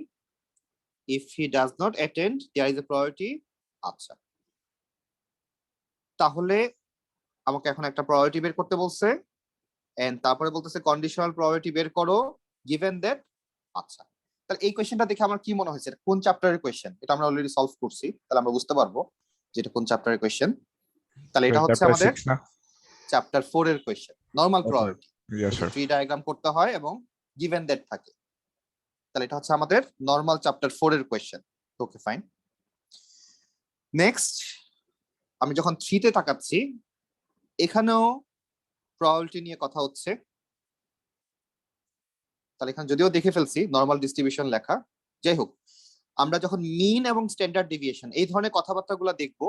Speaker 1: If he does not attend, there is a priority. আচ্ছা, তাহলে আমাকে এখন একটা priority বের করতে বলছে, and তারপরে বলতেছে কন্ডিশনাল প্রায়োরিটি বের করো গিভেন দ্যাট। আচ্ছা, তাহলে এই কোয়েশ্চেনটা দেখে আমার কি মনে হয়েছে কোন চ্যাপ্টারের কোয়েশ্চেন? এটা আমরা অলরেডি সলভ করছি, তাহলে আমরা বুঝতে পারবো যে এটা কোন চ্যাপ্টারের কোয়েশ্চেন। তাহলে এটা হচ্ছে আমাদের চ্যাপ্টার 4 এর question, normal priority. Tree diagram করতে হয় এবং গিভেন দ্যাট থাকে। তাহলে এটা হচ্ছে আমাদের নরমাল চ্যাপ্টার 4 এর কোয়েশ্চেন। ওকে, ফাইন। নেক্সট, আমি যখন 3 তে তাকাচ্ছি, এখানেও প্রবাবিলিটি নিয়ে কথা হচ্ছে। তাহলে এখানে যদিও দেখে ফেলছি নরমাল ডিস্ট্রিবিউশন লেখা, যাই হোক, আমরা যখন মিন এবং স্ট্যান্ডার্ড ডেভিয়েশন এই ধরনের কথাবার্তাগুলো দেখব,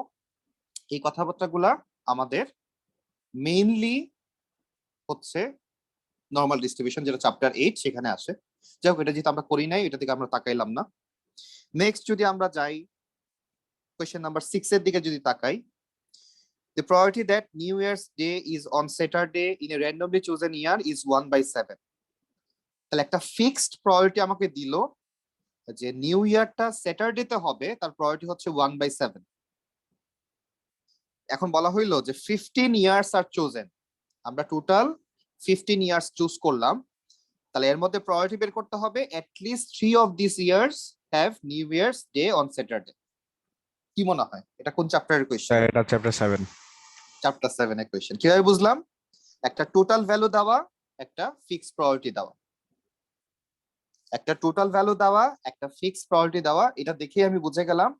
Speaker 1: এই কথাবার্তাগুলা আমাদের মেইনলি হচ্ছে নরমাল ডিস্ট্রিবিউশন, যেটা চ্যাপ্টার 8 সেখানে আসে। যাই হোক, এটা যেহেতু আমরা করি নাই, এটা থেকে আমরা তাকাইলাম না। নেক্সট যদি আমরা যাই কোয়েশ্চেন নাম্বার 6 এর দিকে যদি তাকাই, the probability that New Year's Day is on Saturday in a randomly chosen year is 1/7. তাহলে একটা ফিক্সড প্রবাবিলিটি আমাকে দিল যে নিউ ইয়ারটা স্যাটারডেতে হবে, তার প্রবাবিলিটি হচ্ছে 1/7। এখন বলা হইলো যে 15 ইয়ার্স আর চোজেন, আমরা টোটাল 15 ইয়ার্স চুজ করলাম। তাহলে এর মধ্যে প্রবাবিলিটি বের করতে হবে at least 3 of these years have New Year's Day on Saturday। কি মনে হয় এটা কোন চ্যাপ্টারের কোয়েশ্চেন?
Speaker 4: এটা চ্যাপ্টার 7।
Speaker 1: চ্যাপ্টার 7 এর কোয়েশ্চেন। কিভাবে বুঝলাম? একটা টোটাল ভ্যালু দেওয়া, একটা ফিক্সড প্রবাবিলিটি দেওয়া, একটা টোটাল ভ্যালু দেওয়া, একটা ফিক্সড প্রবাবিলিটি দেওয়া, এটা দেখেই আমি বুঝে গেলাম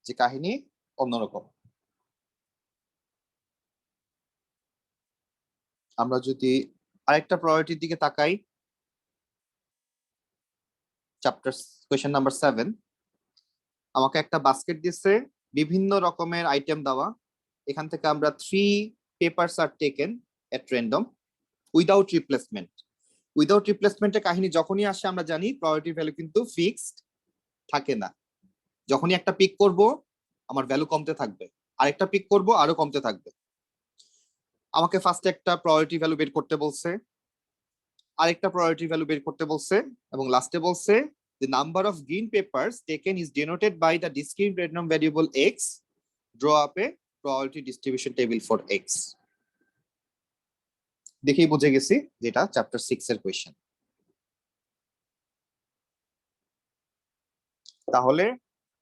Speaker 1: যে কাহিনী অন্যরকম। আমরা যদি আরেকটা প্রবাবিলিটির দিকে তাকাই, চ্যাপ্টার কোয়েশ্চেন নাম্বার 7, আমাকে একটা বাস্কেট দিচ্ছে, বিভিন্ন রকমের আইটেম দেওয়া। এখান থেকে আমরা 3 papers are taken at random without replacement. Without রিপ্লেসমেন্টের কাহিনী যখনই আসে আমরা জানি প্রবাবিলিটি ভ্যালু কিন্তু ফিক্সড থাকে না। যখনই একটা পিক করব আমার ভ্যালু কমতে থাকবে, আরেকটা পিক করব আরো কমতে থাকবে। আমাকে ফার্স্টে একটা প্রবাবিলিটি ভ্যালু বের করতে বলছে, আরেকটা প্রবাবিলিটি ভ্যালু বের করতে বলছে, এবং লাস্টে বলছে the number of green papers taken is denoted by the discrete random variable x. Draw up a probability distribution table for x. দেখেই বুঝে গেছি যেটা চ্যাপ্টার 6 এর কোশ্চেন। তাহলে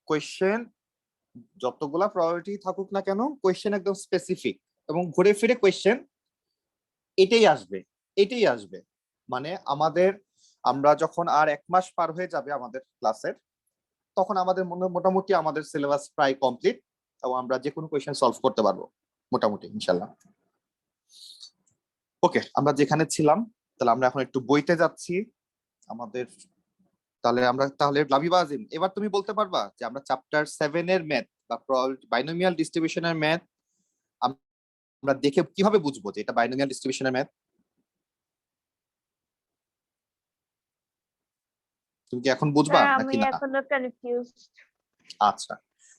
Speaker 1: কোশ্চেন যতগুলা প্রবাবিলিটি থাকুক না কেন, কোশ্চেন একদম স্পেসিফিক এবং ঘুরে ফিরে কোশ্চেন এটাই আসবে। মানে আমরা যখন আর 1 মাস পার হয়ে যাবে আমাদের ক্লাসের, তখন আমাদের মোটামুটি আমাদের সিলেবাস প্রায় কমপ্লিট এবং আমরা যে কোনো কোশ্চেন সলভ করতে পারবো মোটামুটি ইনশাল্লাহ। ওকে, আমরা যেখানে ছিলাম, তাহলে আমরা এখন একটু বইতে যাচ্ছি আমাদের। তাহলে লাবিবা আজিম, এবার তুমি বলতে পারবা যে আমরা চ্যাপ্টার 7 এর ম্যাথ বা বাইনোমিয়াল ডিস্ট্রিবিউশনের ম্যাথ আমরা দেখে কিভাবে বুঝবো যে এটা বাইনোমিয়াল ডিস্ট্রিবিউশনের ম্যাথ? তুমি কি এখন বুঝবা
Speaker 5: স্যার,
Speaker 1: নাকি
Speaker 5: আমি
Speaker 1: না?
Speaker 5: এখনো কনফিউজড।
Speaker 1: আচ্ছা,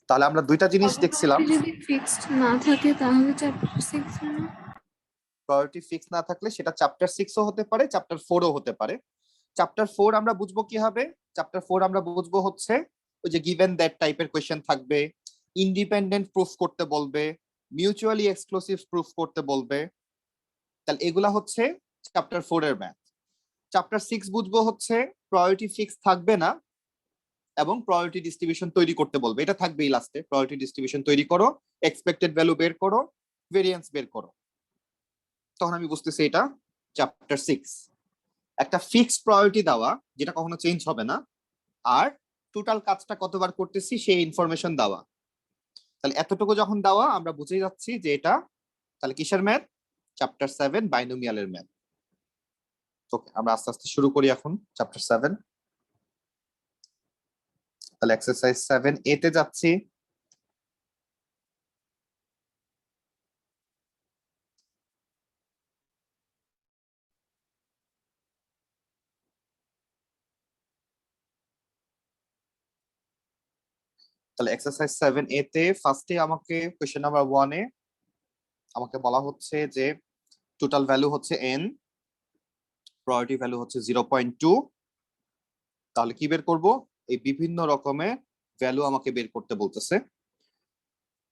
Speaker 1: তাহলে আমরা দুইটা জিনিস দেখছিলাম।
Speaker 2: যদি ফিক্সড না থাকে তাহলে চ্যাপ্টার 6 না?
Speaker 1: প্রায়োরিটি ফিক্স না থাকলে সেটা চ্যাপ্টার 6 ও হতে পারে, চ্যাপ্টার 4 ও হতে পারে। চ্যাপ্টার 4 আমরা বুঝবো কিভাবে? চ্যাপ্টার 4 আমরা বুঝবো হচ্ছে ওই যে গিভেন দ্যাট টাইপের কোশ্চেন থাকবে, ইন্ডিপেন্ডেন্ট প্রুফ করতে বলবে, মিউচুয়ালি এক্সক্লুসিভ প্রুফ করতে বলবে। তাহলে এগুলা হচ্ছে চ্যাপ্টার 4 এর ম্যাথ। চ্যাপ্টার 6 বুঝবো হচ্ছে প্রায়োরিটি ফিক্স থাকবে না এবং প্রায়োরিটি ডিস্ট্রিবিউশন তৈরি করতে বলবে। এটা থাকবেই লাস্টে, প্রায়োরিটি ডিস্ট্রিবিউশন তৈরি করো, এক্সপেক্টেড ভ্যালু বের করো, ভেরিয়েন্স বের করো। তখন আমি বুঝতেছি এটা চ্যাপ্টার 6। একটা ফিক্সড প্রায়োরিটি দেওয়া যেটা কখনো চেঞ্জ হবে না, আর টোটাল কাজটা কতবার করতেছি সেই ইনফরমেশন দেওয়া। তাহলে এতটুকু যখন দেওয়া, আমরা বুঝে যাচ্ছি যে এটা তাহলে কিসের ম্যাথ? চ্যাপ্টার 7 বাইনোমিয়ালের ম্যাথ। ওকে, আমরা আস্তে আস্তে শুরু করি এখন চ্যাপ্টার 7। তাহলে এক্সারসাইজ 7A তে যাচ্ছি। তাহলে এক্সারসাইজ 7A তে ফার্স্টে আমাকে কোশ্চেন নাম্বার 1 এ আমাকে বলা হচ্ছে যে টোটাল ভ্যালু হচ্ছে n, প্রায়োরিটি ভ্যালু হচ্ছে 0.2। তাহলে কি বের করব? এই বিভিন্ন রকমের ভ্যালু আমাকে বের করতে বলতেছে।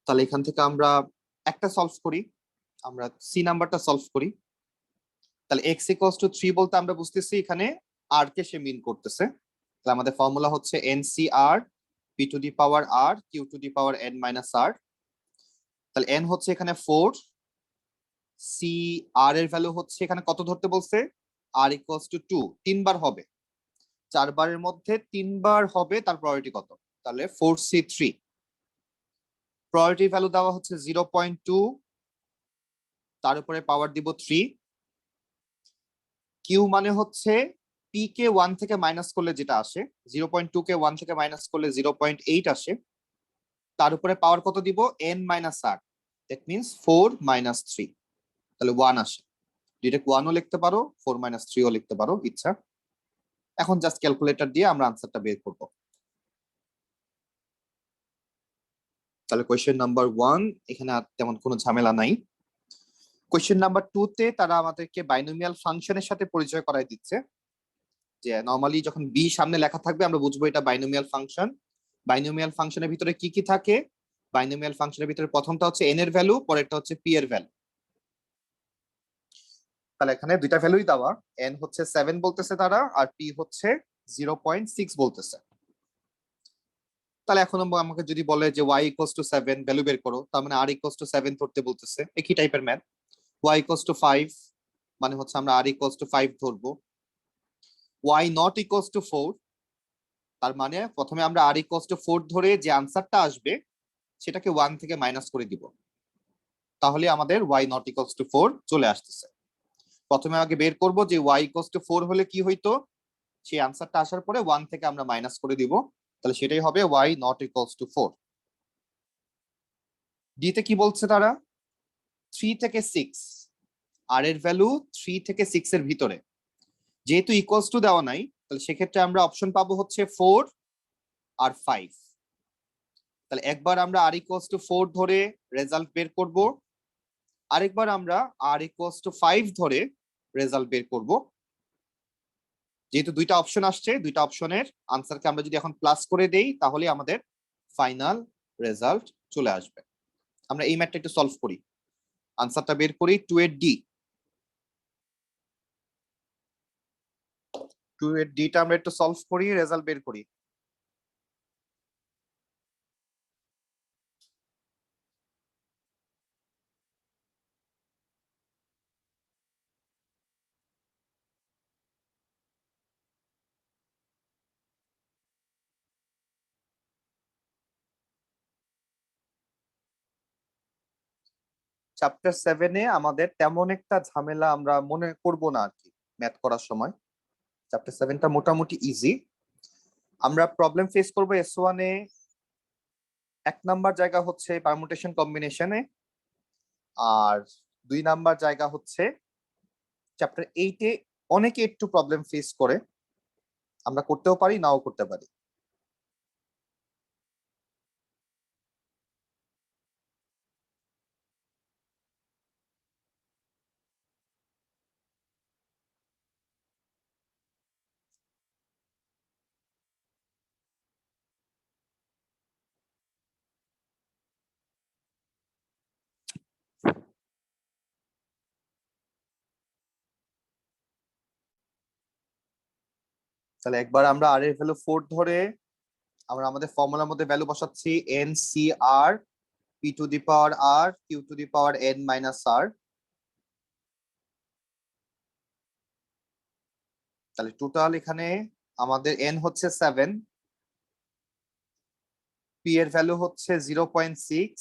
Speaker 1: তাহলে এখান থেকে আমরা একটা সলভ করি, আমরা সি নাম্বারটা সলভ করি। তাহলে x = 3 বলতে আমরা বুঝতেছি এখানে r কে সে মিন করতেছে। তাহলে আমাদের ফর্মুলা হচ্ছে NCR p two the power r q two the power n minus r। তাহলে n হচ্ছে এখানে 4, c r এর ভ্যালু হচ্ছে এখানে কত ধরতে বলছে? r = 2, 3 বার হবে, 4 বারের মধ্যে 3 বার হবে, তার প্রায়োরিটি কত? তাহলে 4c3। প্রায়োরিটি ভ্যালু দেওয়া হচ্ছে 0.2, তার উপরে পাওয়ার দিব 3। কিউ মানে হচ্ছে p কে 1 থেকে মাইনাস করলে যেটা আসে, 0.2 কে 1 থেকে মাইনাস করলে 0.8 আসে, তার উপরে পাওয়ার কত দিব? n minus r, that means 4 minus 3, তাহলে 1 আসে। ডিরেক্ট 1 ও লিখতে পারো, 4 মাইনাস 3 ও লিখতে পারো, ইচ্ছা। এখন জাস্ট ক্যালকুলেটর দিয়ে আমরা আনসারটা বের করব। তাহলে কোয়েশ্চেন নাম্বার 1 এখানে আর তেমন কোনো ঝামেলা নাই। কোয়েশ্চেন নাম্বার 2 তে তারা আমাদেরকে বাইনোমিয়াল ফাংশনের সাথে পরিচয় করায় দিচ্ছে, যে নরমালি যখন বি সামনে লেখা থাকবে আমরা বুঝবো এটা বাইনোমিয়াল ফাংশন। বাইনোমিয়াল ফাংশনের ভিতরে কি কি থাকে? বাইনোমিয়াল ফাংশনের ভিতরে প্রথমটা হচ্ছে n এর ভ্যালু, পরেরটা হচ্ছে p এর ভ্যালু। তাহলে এখানে দুইটা ভ্যালুই দেওয়া, n হচ্ছে 7 বলতেছে তারা, আর p হচ্ছে 0.6 বলতেছে। তাহলে এখন আমাকে যদি বলে যে y = 7 ভ্যালু বের করো, তার মানে r = 7 ধরতে বলতেছে। একই টাইপের ম্যাথ। y = 5 মানে হচ্ছে আমরা r = 5 ধরবো। y ≠ 4, তার মানে প্রথমে আমরা r = 4 ধরে যে আনসারটা আসবে সেটাকে 1 থেকে মাইনাস করে দিব, তাহলে আমাদের y ≠ 4 চলে আসতেছে। প্রথমে আগে বের করব যে y = 4 হলে কি হইতো, সেই আনসারটা আসার পরে 1 থেকে আমরা মাইনাস করে দিব, তাহলে সেটাই হবে y ≠ 4। ডি তে কি বলছে তারা? 3 থেকে 6, r এর ভ্যালু 3 থেকে 6 এর ভিতরে, যেহেতু ইকুয়ালস টু দেওয়া নাই, তাহলে সেক্ষেত্রে আমরা অপশন পাবো হচ্ছে 4 আর 5। তাহলে একবার আমরা r = 4 ধরে রেজাল্ট বের করব, আরেকবার আমরা r = 5 ধরে রেজাল্ট বের করব। যেহেতু দুইটা অপশন আসছে, দুইটা অপশনের আনসারকে আমরা যদি এখন প্লাস করে দেই তাহলে আমাদের ফাইনাল রেজাল্ট চলে আসবে। আমরা এই ম্যাথটা একটু সলভ করি, আনসারটা বের করি। 2/d, 2/d টা আমরা একটু সলভ করি, রেজাল্ট বের করি। চ্যাপ্টার 7-এ আমাদের তেমন একটা ঝামেলা আমরা মনে করব না আর কি ম্যাথ করার সময়। চ্যাপ্টার 7টা মোটামুটি ইজি। আমরা প্রবলেম ফেস করব S1 এ 1 নাম্বার জায়গা হচ্ছে পারমুটেশন কম্বিনেশনে, আর 2 নাম্বার জায়গা হচ্ছে চ্যাপ্টার 8-এ অনেকে একটু প্রবলেম ফেস করে, আমরা করতেও পারি নাও করতে পারি। তাহলে একবার আমরা আর এর ভ্যালু 4 ধরে আমরা আমাদের ফর্মুলার মধ্যে ভ্যালু বসাচ্ছি NCR P to the power R Q to the power N minus R। তাহলে টোটাল এখানে আমাদের N হচ্ছে 7, P এর ভ্যালু হচ্ছে 0.6,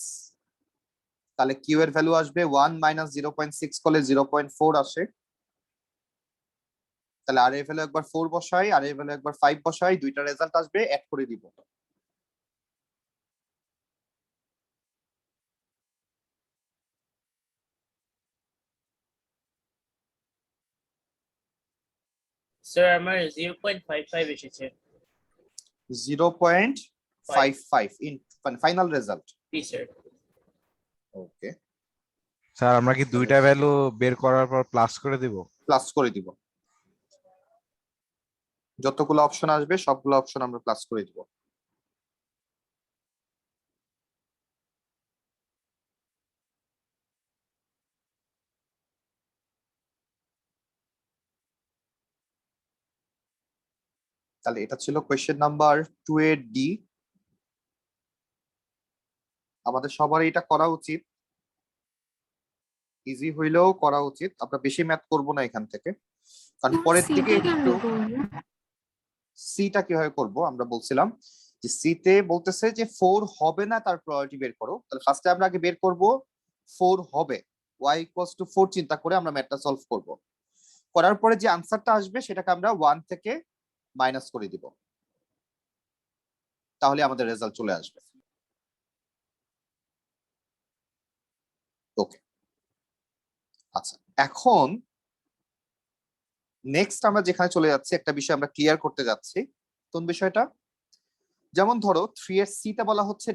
Speaker 1: তাহলে Q এর ভ্যালু আসবে 1 minus 0.6 করলে 0.4 আসে। তাহলে আর এর ভ্যালু একবার 4 বসাই, আর এর ভ্যালু একবার 5 বসাই, দুইটা রেজাল্ট আসবে, অ্যাড করে দিব।
Speaker 7: স্যার আমার 0.55 এসেছে।
Speaker 1: 0.55 in final result.
Speaker 7: G sir.
Speaker 1: Okay,
Speaker 4: sir আমরা কি দুইটা ভ্যালু বের করার পর প্লাস করে দিব?
Speaker 1: প্লাস করে দিব, যতগুলো অপশন আসবে সবগুলো অপশন আমরা প্লাস করে দিব। তাহলে এটা ছিল কোয়েশ্চেন নাম্বার 2/d। আমাদের সবারই এটা করা উচিত, ইজি হইলেও করা উচিত। আমরা বেশি ম্যাথ করব না এখান থেকে, কারণ পরের দিকে একটু সিটা কিভাবে করব আমরা বলছিলাম যে সিতে বলতেছে যে 4 হবে না তার প্রবাবিলিটি বের করো। তাহলে ফার্স্টে আমরা আগে বের করব 4 হবে, y = 4 চিন্তা করে আমরা ম্যাথটা সলভ করব। করার পরে যে আনসারটা আসবে সেটাকে আমরা 1 থেকে মাইনাস করে দিব, তাহলে আমাদের রেজাল্ট চলে আসবে। ওকে, আচ্ছা এখন নেক্সট আমরা যেখানে চলে যাচ্ছি একটা বিষয় আমরা ক্লিয়ার করতে যাচ্ছি। কোন বিষয়টা? যেমন ধরো 3 এর সি তে বলা হচ্ছে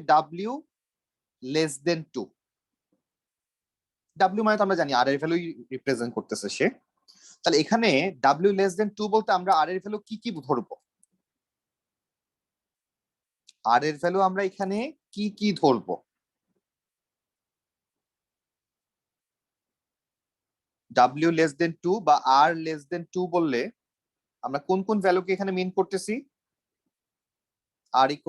Speaker 1: W < 2। W মানে তো আমরা জানি আর এর ভ্যালু রিপ্রেজেন্ট করতেছে সে। তাহলে এখানে W < 2 বলতে আমরা আর এর ভ্যালু কি কি ধরবো? আর এর ভ্যালু আমরা এখানে কি কি ধরবো? W < 2 বা R < 2 বললে আমরা কোন কোন ভ্যালুকে এখানে মিন করতেছি? R =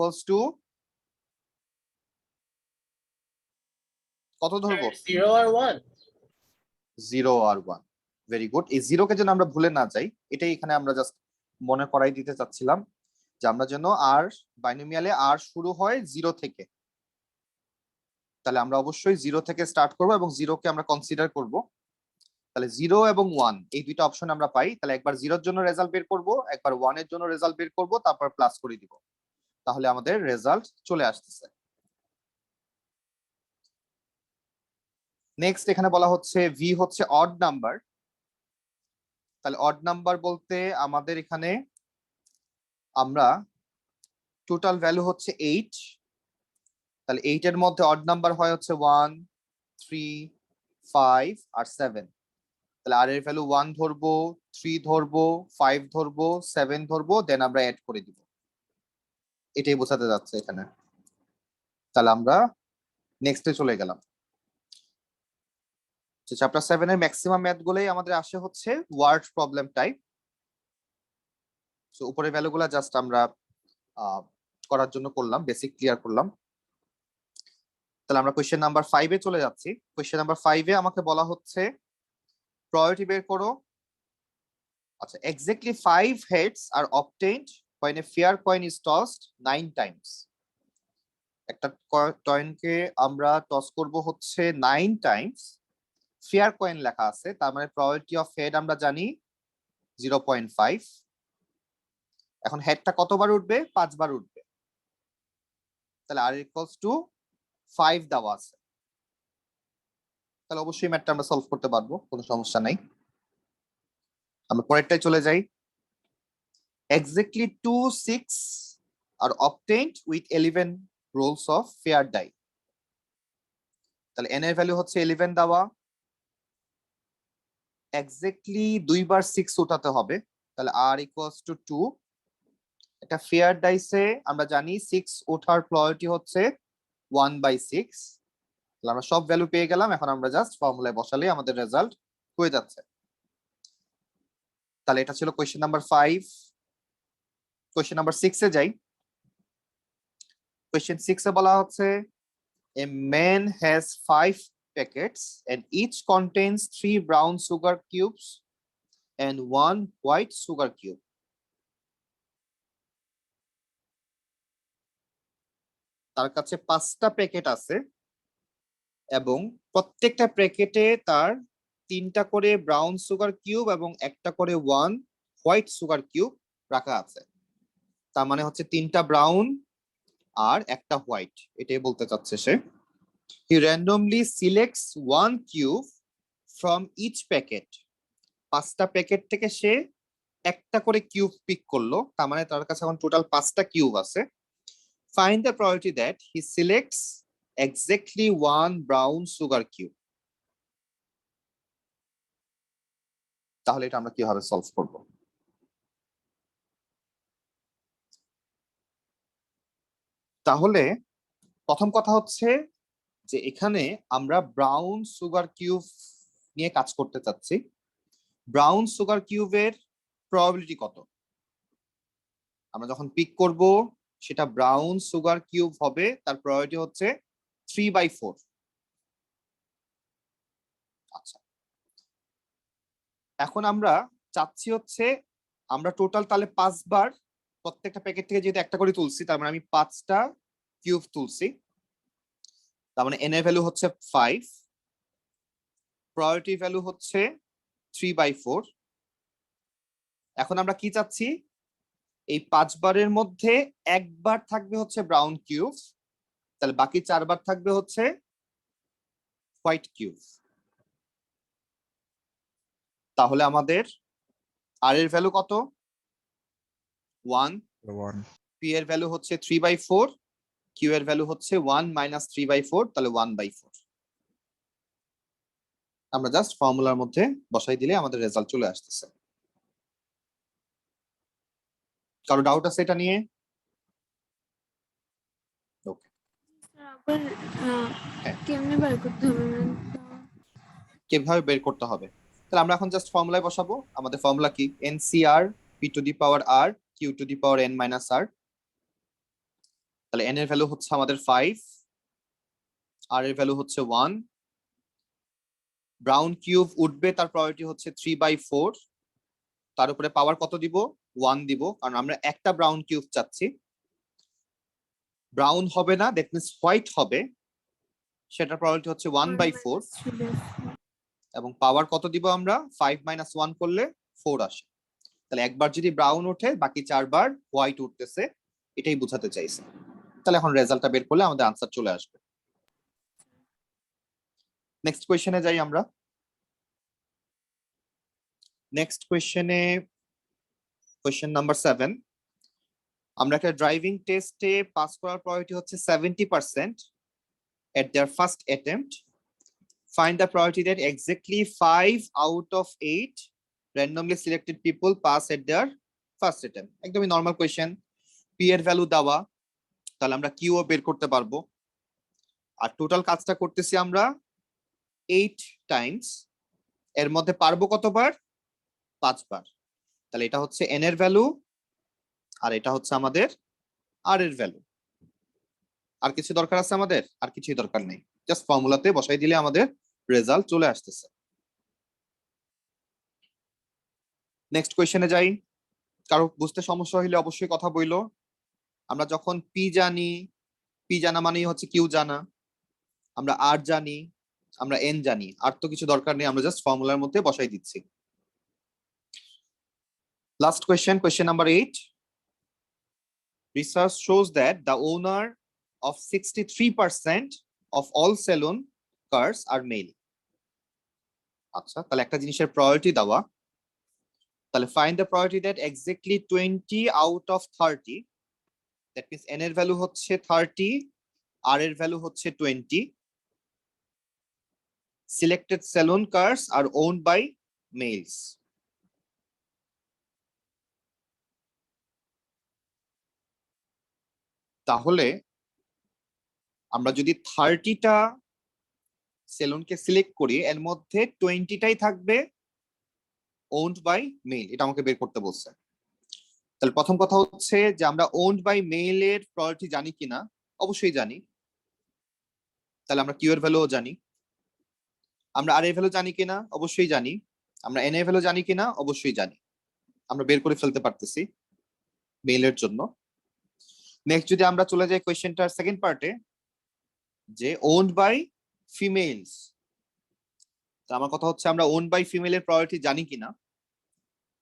Speaker 1: কত ধরবো?
Speaker 7: 0 আর 1।
Speaker 1: 0 আর 1। Very good. এই 0 কে যেন আমরা ভুলে না যাই, এটাই এখানে আমরা জাস্ট মনে করাই দিতে চাচ্ছিলাম যে আমরা যেন আর বাইনোমিয়ালে আর শুরু হয় 0 থেকে। তাহলে আমরা অবশ্যই 0 থেকে স্টার্ট করব এবং 0 কে আমরা কনসিডার করব। তাহলে 0 এবং 1 এই দুইটা অপশন আমরা পাই। তাহলে একবার 0 এর জন্য রেজাল্ট বের করব, একবার 1 এর জন্য রেজাল্ট বের করব, তারপর প্লাস করে দিব, তাহলে আমাদের রেজাল্ট চলে আসতেছে। নেক্সট এখানে বলা হচ্ছে ভি হচ্ছে অড নাম্বার। তাহলে অড নাম্বার বলতে আমাদের এখানে আমরা টোটাল ভ্যালু হচ্ছে 8। তাহলে 8 এর মধ্যে অড নাম্বার হয় হচ্ছে 1, 3, 5 আর 7। তাহলে আর এর ভ্যালু 1 ধরবো, 3 ধরবো, 5 ধরবো, 7 ধরবো, দেন আমরা অ্যাড করে দিব। এটাই বোঝাতে যাচ্ছে এখানে। তাহলে আমরা নেক্সটে চলে গেলাম। চ্যাপ্টার 7 এর ম্যাক্সিমাম ম্যাথ গুলোই আমাদের আসে হচ্ছে ওয়ার্ড প্রবলেম টাইপ। সো উপরের ভ্যালুগুলো জাস্ট আমরা করার জন্য করলাম, বেসিক ক্লিয়ার করলাম। তাহলে আমরা কোয়েশ্চেন নাম্বার 5 এ চলে যাচ্ছি। কোয়েশ্চেন নাম্বার 5 এ আমাকে বলা হচ্ছে প্রবাবিলিটি বের করো। আচ্ছা, exactly 5 heads are obtained when a fair coin is tossed 9 times. একটা কয়েনকে আমরা টস করব হচ্ছে 9 টাইমস, ফেয়ার কয়েন লেখা আছে, তার মানে প্রবাবিলিটি অফ হেড আমরা জানি 0.5। এখন হেডটা কতবার উঠবে? 5 বার উঠবে। তাহলে আর ইকুয়ালস টু 5 দেওয়া আছে। তাহলে অবশ্যই ম্যাথটা আমরা সলভ করতে পারবো, কোনো সমস্যা নাই। আমরা পরেরটায় চলে যাই। Exactly 2 6 are obtained with 11 rolls of fair die. তাহলে n এর ভ্যালু হচ্ছে 11 দেওয়া, এক্স্যাক্টলি 2 বার 6 উঠাতে হবে। তাহলে r ইকুয়ালস টু 2। এটা ফেয়ার ডাইসে আমরা জানি 6 ওঠার প্রবাবিলিটি হচ্ছে 1/6। তাহলে আমরা সব ভ্যালু পেয়ে গেলাম। এখন আমরা জাস্ট ফর্মুলায় বসালেই আমাদের রেজাল্ট হয়ে যাচ্ছে। তাহলে এটা ছিল কোয়েশ্চেন নাম্বার 5। কোয়েশ্চেন নাম্বার 6 এ যাই। কোয়েশ্চেন 6 এ বলা হচ্ছে a man has 5 packets and each contains 3 brown sugar cubes and 1 white sugar cube. তার কাছে 5টা প্যাকেট আছে এবং প্রত্যেকটা প্যাকেটে তার 3টা করে ব্রাউন সুগার কিউব এবং একটা করে 1 হোয়াইট সুগার কিউব রাখা আছে। তার মানে হচ্ছে 3টা ব্রাউন আর একটা হোয়াইট, এটাই বলতে চাচ্ছে সে। He randomly selects 1 cube from each packet. 5টা প্যাকেট থেকে সে একটা করে কিউব পিক করলো, তার মানে তার কাছে এখন টোটাল 5টা কিউব আছে। Find the probability that he selects exactly 1 brown sugar cube. তাহলে এটা আমরা কিভাবে সলভ করব? তাহলে প্রথম কথা হচ্ছে যে এখানে আমরা ব্রাউন সুগার কিউব নিয়ে কাজ করতে চাচ্ছি। ব্রাউন সুগার কিউবের প্রবাবিলিটি কত? আমরা যখন পিক করব সেটা ব্রাউন সুগার কিউব হবে, তার প্রবাবিলিটি হচ্ছে 3/4। আচ্ছা, এখন আমরা চাচ্ছি হচ্ছে আমরা টোটাল তাহলে 5 বার প্রত্যেকটা প্যাকেট থেকে যেহেতু একটা করে তুলছি, তার মানে আমি 5টা কিউব তুলছি। তার মানে n এর ভ্যালু হচ্ছে 5, প্রবাবিলিটি ভ্যালু হচ্ছে 3/4। এখন আমরা কি চাচ্ছি? এই 5 বারের মধ্যে একবার থাকবে হচ্ছে ব্রাউন কিউব, তাহলে বাকি 4 বার থাকবে হচ্ছে হোয়াইট কিউব। তাহলে আমাদের আর এর ভ্যালু কত? 1, p এর ভ্যালু হচ্ছে 3/4, q এর ভ্যালু হচ্ছে 1 - 3/4, তাহলে 1/4। আমরা জাস্ট ফর্মুলার মধ্যে বসাই দিলে আমাদের রেজাল্ট চলে আসতেছে। কারো ডাউট আছে এটা নিয়ে? ওকে,
Speaker 2: আবার
Speaker 1: হ্যাঁ।
Speaker 2: কেমনে বার করতে হবে
Speaker 1: কিভাবে বের করতে হবে? তাহলে আমরা এখন জাস্ট ফর্মুলায় বসাবো। আমাদের ফর্মুলা কি? NCR p⁻r q⁻n - r। তাহলে n এর ভ্যালু হচ্ছে আমাদের 5, r এর ভ্যালু হচ্ছে 1, ব্রাউন কিউব উঠবে, তার প্রবাবিলিটি হচ্ছে 3/4। তার উপরে পাওয়ার কত দিব? 1 দিব, কারণ আমরা একটা ব্রাউন কিউব চাচ্ছি। ব্রাউন হবে না, দ্যাট মিন্স হোয়াইট হবে, সেটার প্রবাবিলিটি হচ্ছে 1/4। এবং পাওয়ার কত দিব আমরা? 5 - 1 করলে 4 আসে। তাহলে একবার যদি ব্রাউন ওঠে, বাকি 4 বার হোয়াইট উঠতেছে, এটাই বোঝাতে চাইছে। তাহলে এখন রেজাল্টটা বের করলে আমাদের আনসার চলে আসবে। নেক্সট কোয়েশ্চেনে যাই আমরা। নেক্সট কোয়েশ্চেনে কোয়েশ্চেন নাম্বার 7। আমরা একটা ড্রাইভিং টেস্টে পাস করার প্রবাবিলিটি হচ্ছে 70% at their first attempt. Find the probability that exactly 5 out of 8 randomly selected people pass at their first attempt. একদমই নরমাল কোয়েশ্চেন, পি এর ভ্যালু দেওয়া, তাহলে আমরা কিউ বের করতে পারবো। আর টোটাল কাজটা করতেছি আমরা 8 টাইমস, এর মধ্যে পারবো কতবার? 5 বার। তাহলে এটা হচ্ছে এন এর ভ্যালু আর এটা হচ্ছে আমাদের আর এর ভ্যালু। আর কিছু দরকার আছে আমাদের? আর কিছুই দরকার নেই, জাস্ট ফর্মুলাতে বসাই দিলে আমাদের রেজাল্ট চলে আসতেছে। নেক্সট কোয়েশ্চেনে যাই। কারো বুঝতে সমস্যা হইলে অবশ্যই কথা বইলো। আমরা যখন পি জানি, পি জানা মানেই হচ্ছে কিউ জানা, আমরা আর জানি, আমরা এন জানি, আর তো কিছু দরকার নেই, আমরা জাস্ট ফর্মুলার মধ্যে বসাই দিচ্ছি। Last question, question number 8. Research shows that the owner of 63% of all saloon cars are male. আচ্ছা, তাহলে একটা জিনিসের প্রায়োরিটি দেওয়া, তাহলে find the probability that exactly 20 out of 30, that means n এর ভ্যালু হচ্ছে 30, r এর ভ্যালু হচ্ছে 20, selected saloon cars are owned by males. তাহলে আমরা যদি 30টা সেলুনকে সিলেক্ট করি, এর মধ্যে 20টাই থাকবে ওন্ড বাই মেল, এটা আমাকে বের করতে বলছে। তাহলে প্রথম কথা হচ্ছে যে আমরা ওন্ড বাই মেল এর প্রায়োরিটি জানি কিনা, অবশ্যই জানি। তাহলে আমরা কিউ এর ভ্যালুও জানি। আমরা আর এর ভ্যালু জানি কিনা, অবশ্যই জানি। আমরা এন এর ভ্যালু জানি কিনা, অবশ্যই জানি। আমরা বের করে ফেলতে পারতেছি মেলের জন্য। নেক্সট যদি আমরা চলে যাই কোয়েশ্চেনটার সেকেন্ড পার্টে, যে ওন্ড বাই ফিমেলস, আমার কথা হচ্ছে আমরা ওন্ড বাই ফিমেলের প্রায়োরিটি জানি কিনা।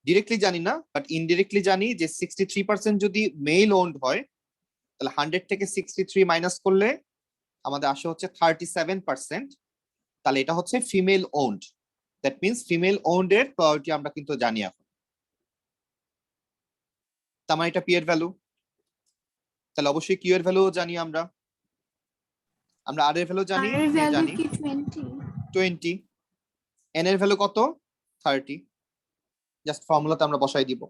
Speaker 1: ডিরেক্টলি জানি না, বাট ইনডিরেক্টলি জানি যে 63% যদি মেল ওন্ড হয়, তাহলে 100 থেকে 63 মাইনাস করলে আমাদের আসে হচ্ছে 37%। তাহলে এটা হচ্ছে female owned, that means female owned এর প্রায়োরিটি আমরা কিন্তু জানি এখন। তার মানে এটা পি এর ভ্যালু, তাহলে অবশ্যই কিউ এর ভ্যালু জানি আমরা। আমরা আর এর ভ্যালু জানি,
Speaker 2: আর এর ভ্যালু
Speaker 1: জানি
Speaker 2: কি 20?
Speaker 1: 20, এন এর ভ্যালু কত? 30, জাস্ট ফর্মুলাতে আমরা বসাই দিব।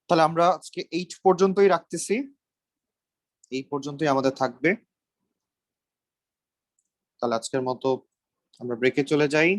Speaker 1: তাহলে আমরা আজকে 8 পর্যন্তই রাখতেছি, এই পর্যন্তই আমাদের থাকবে। তাহলে আজকের মতো আমরা ব্রেকে চলে যাই।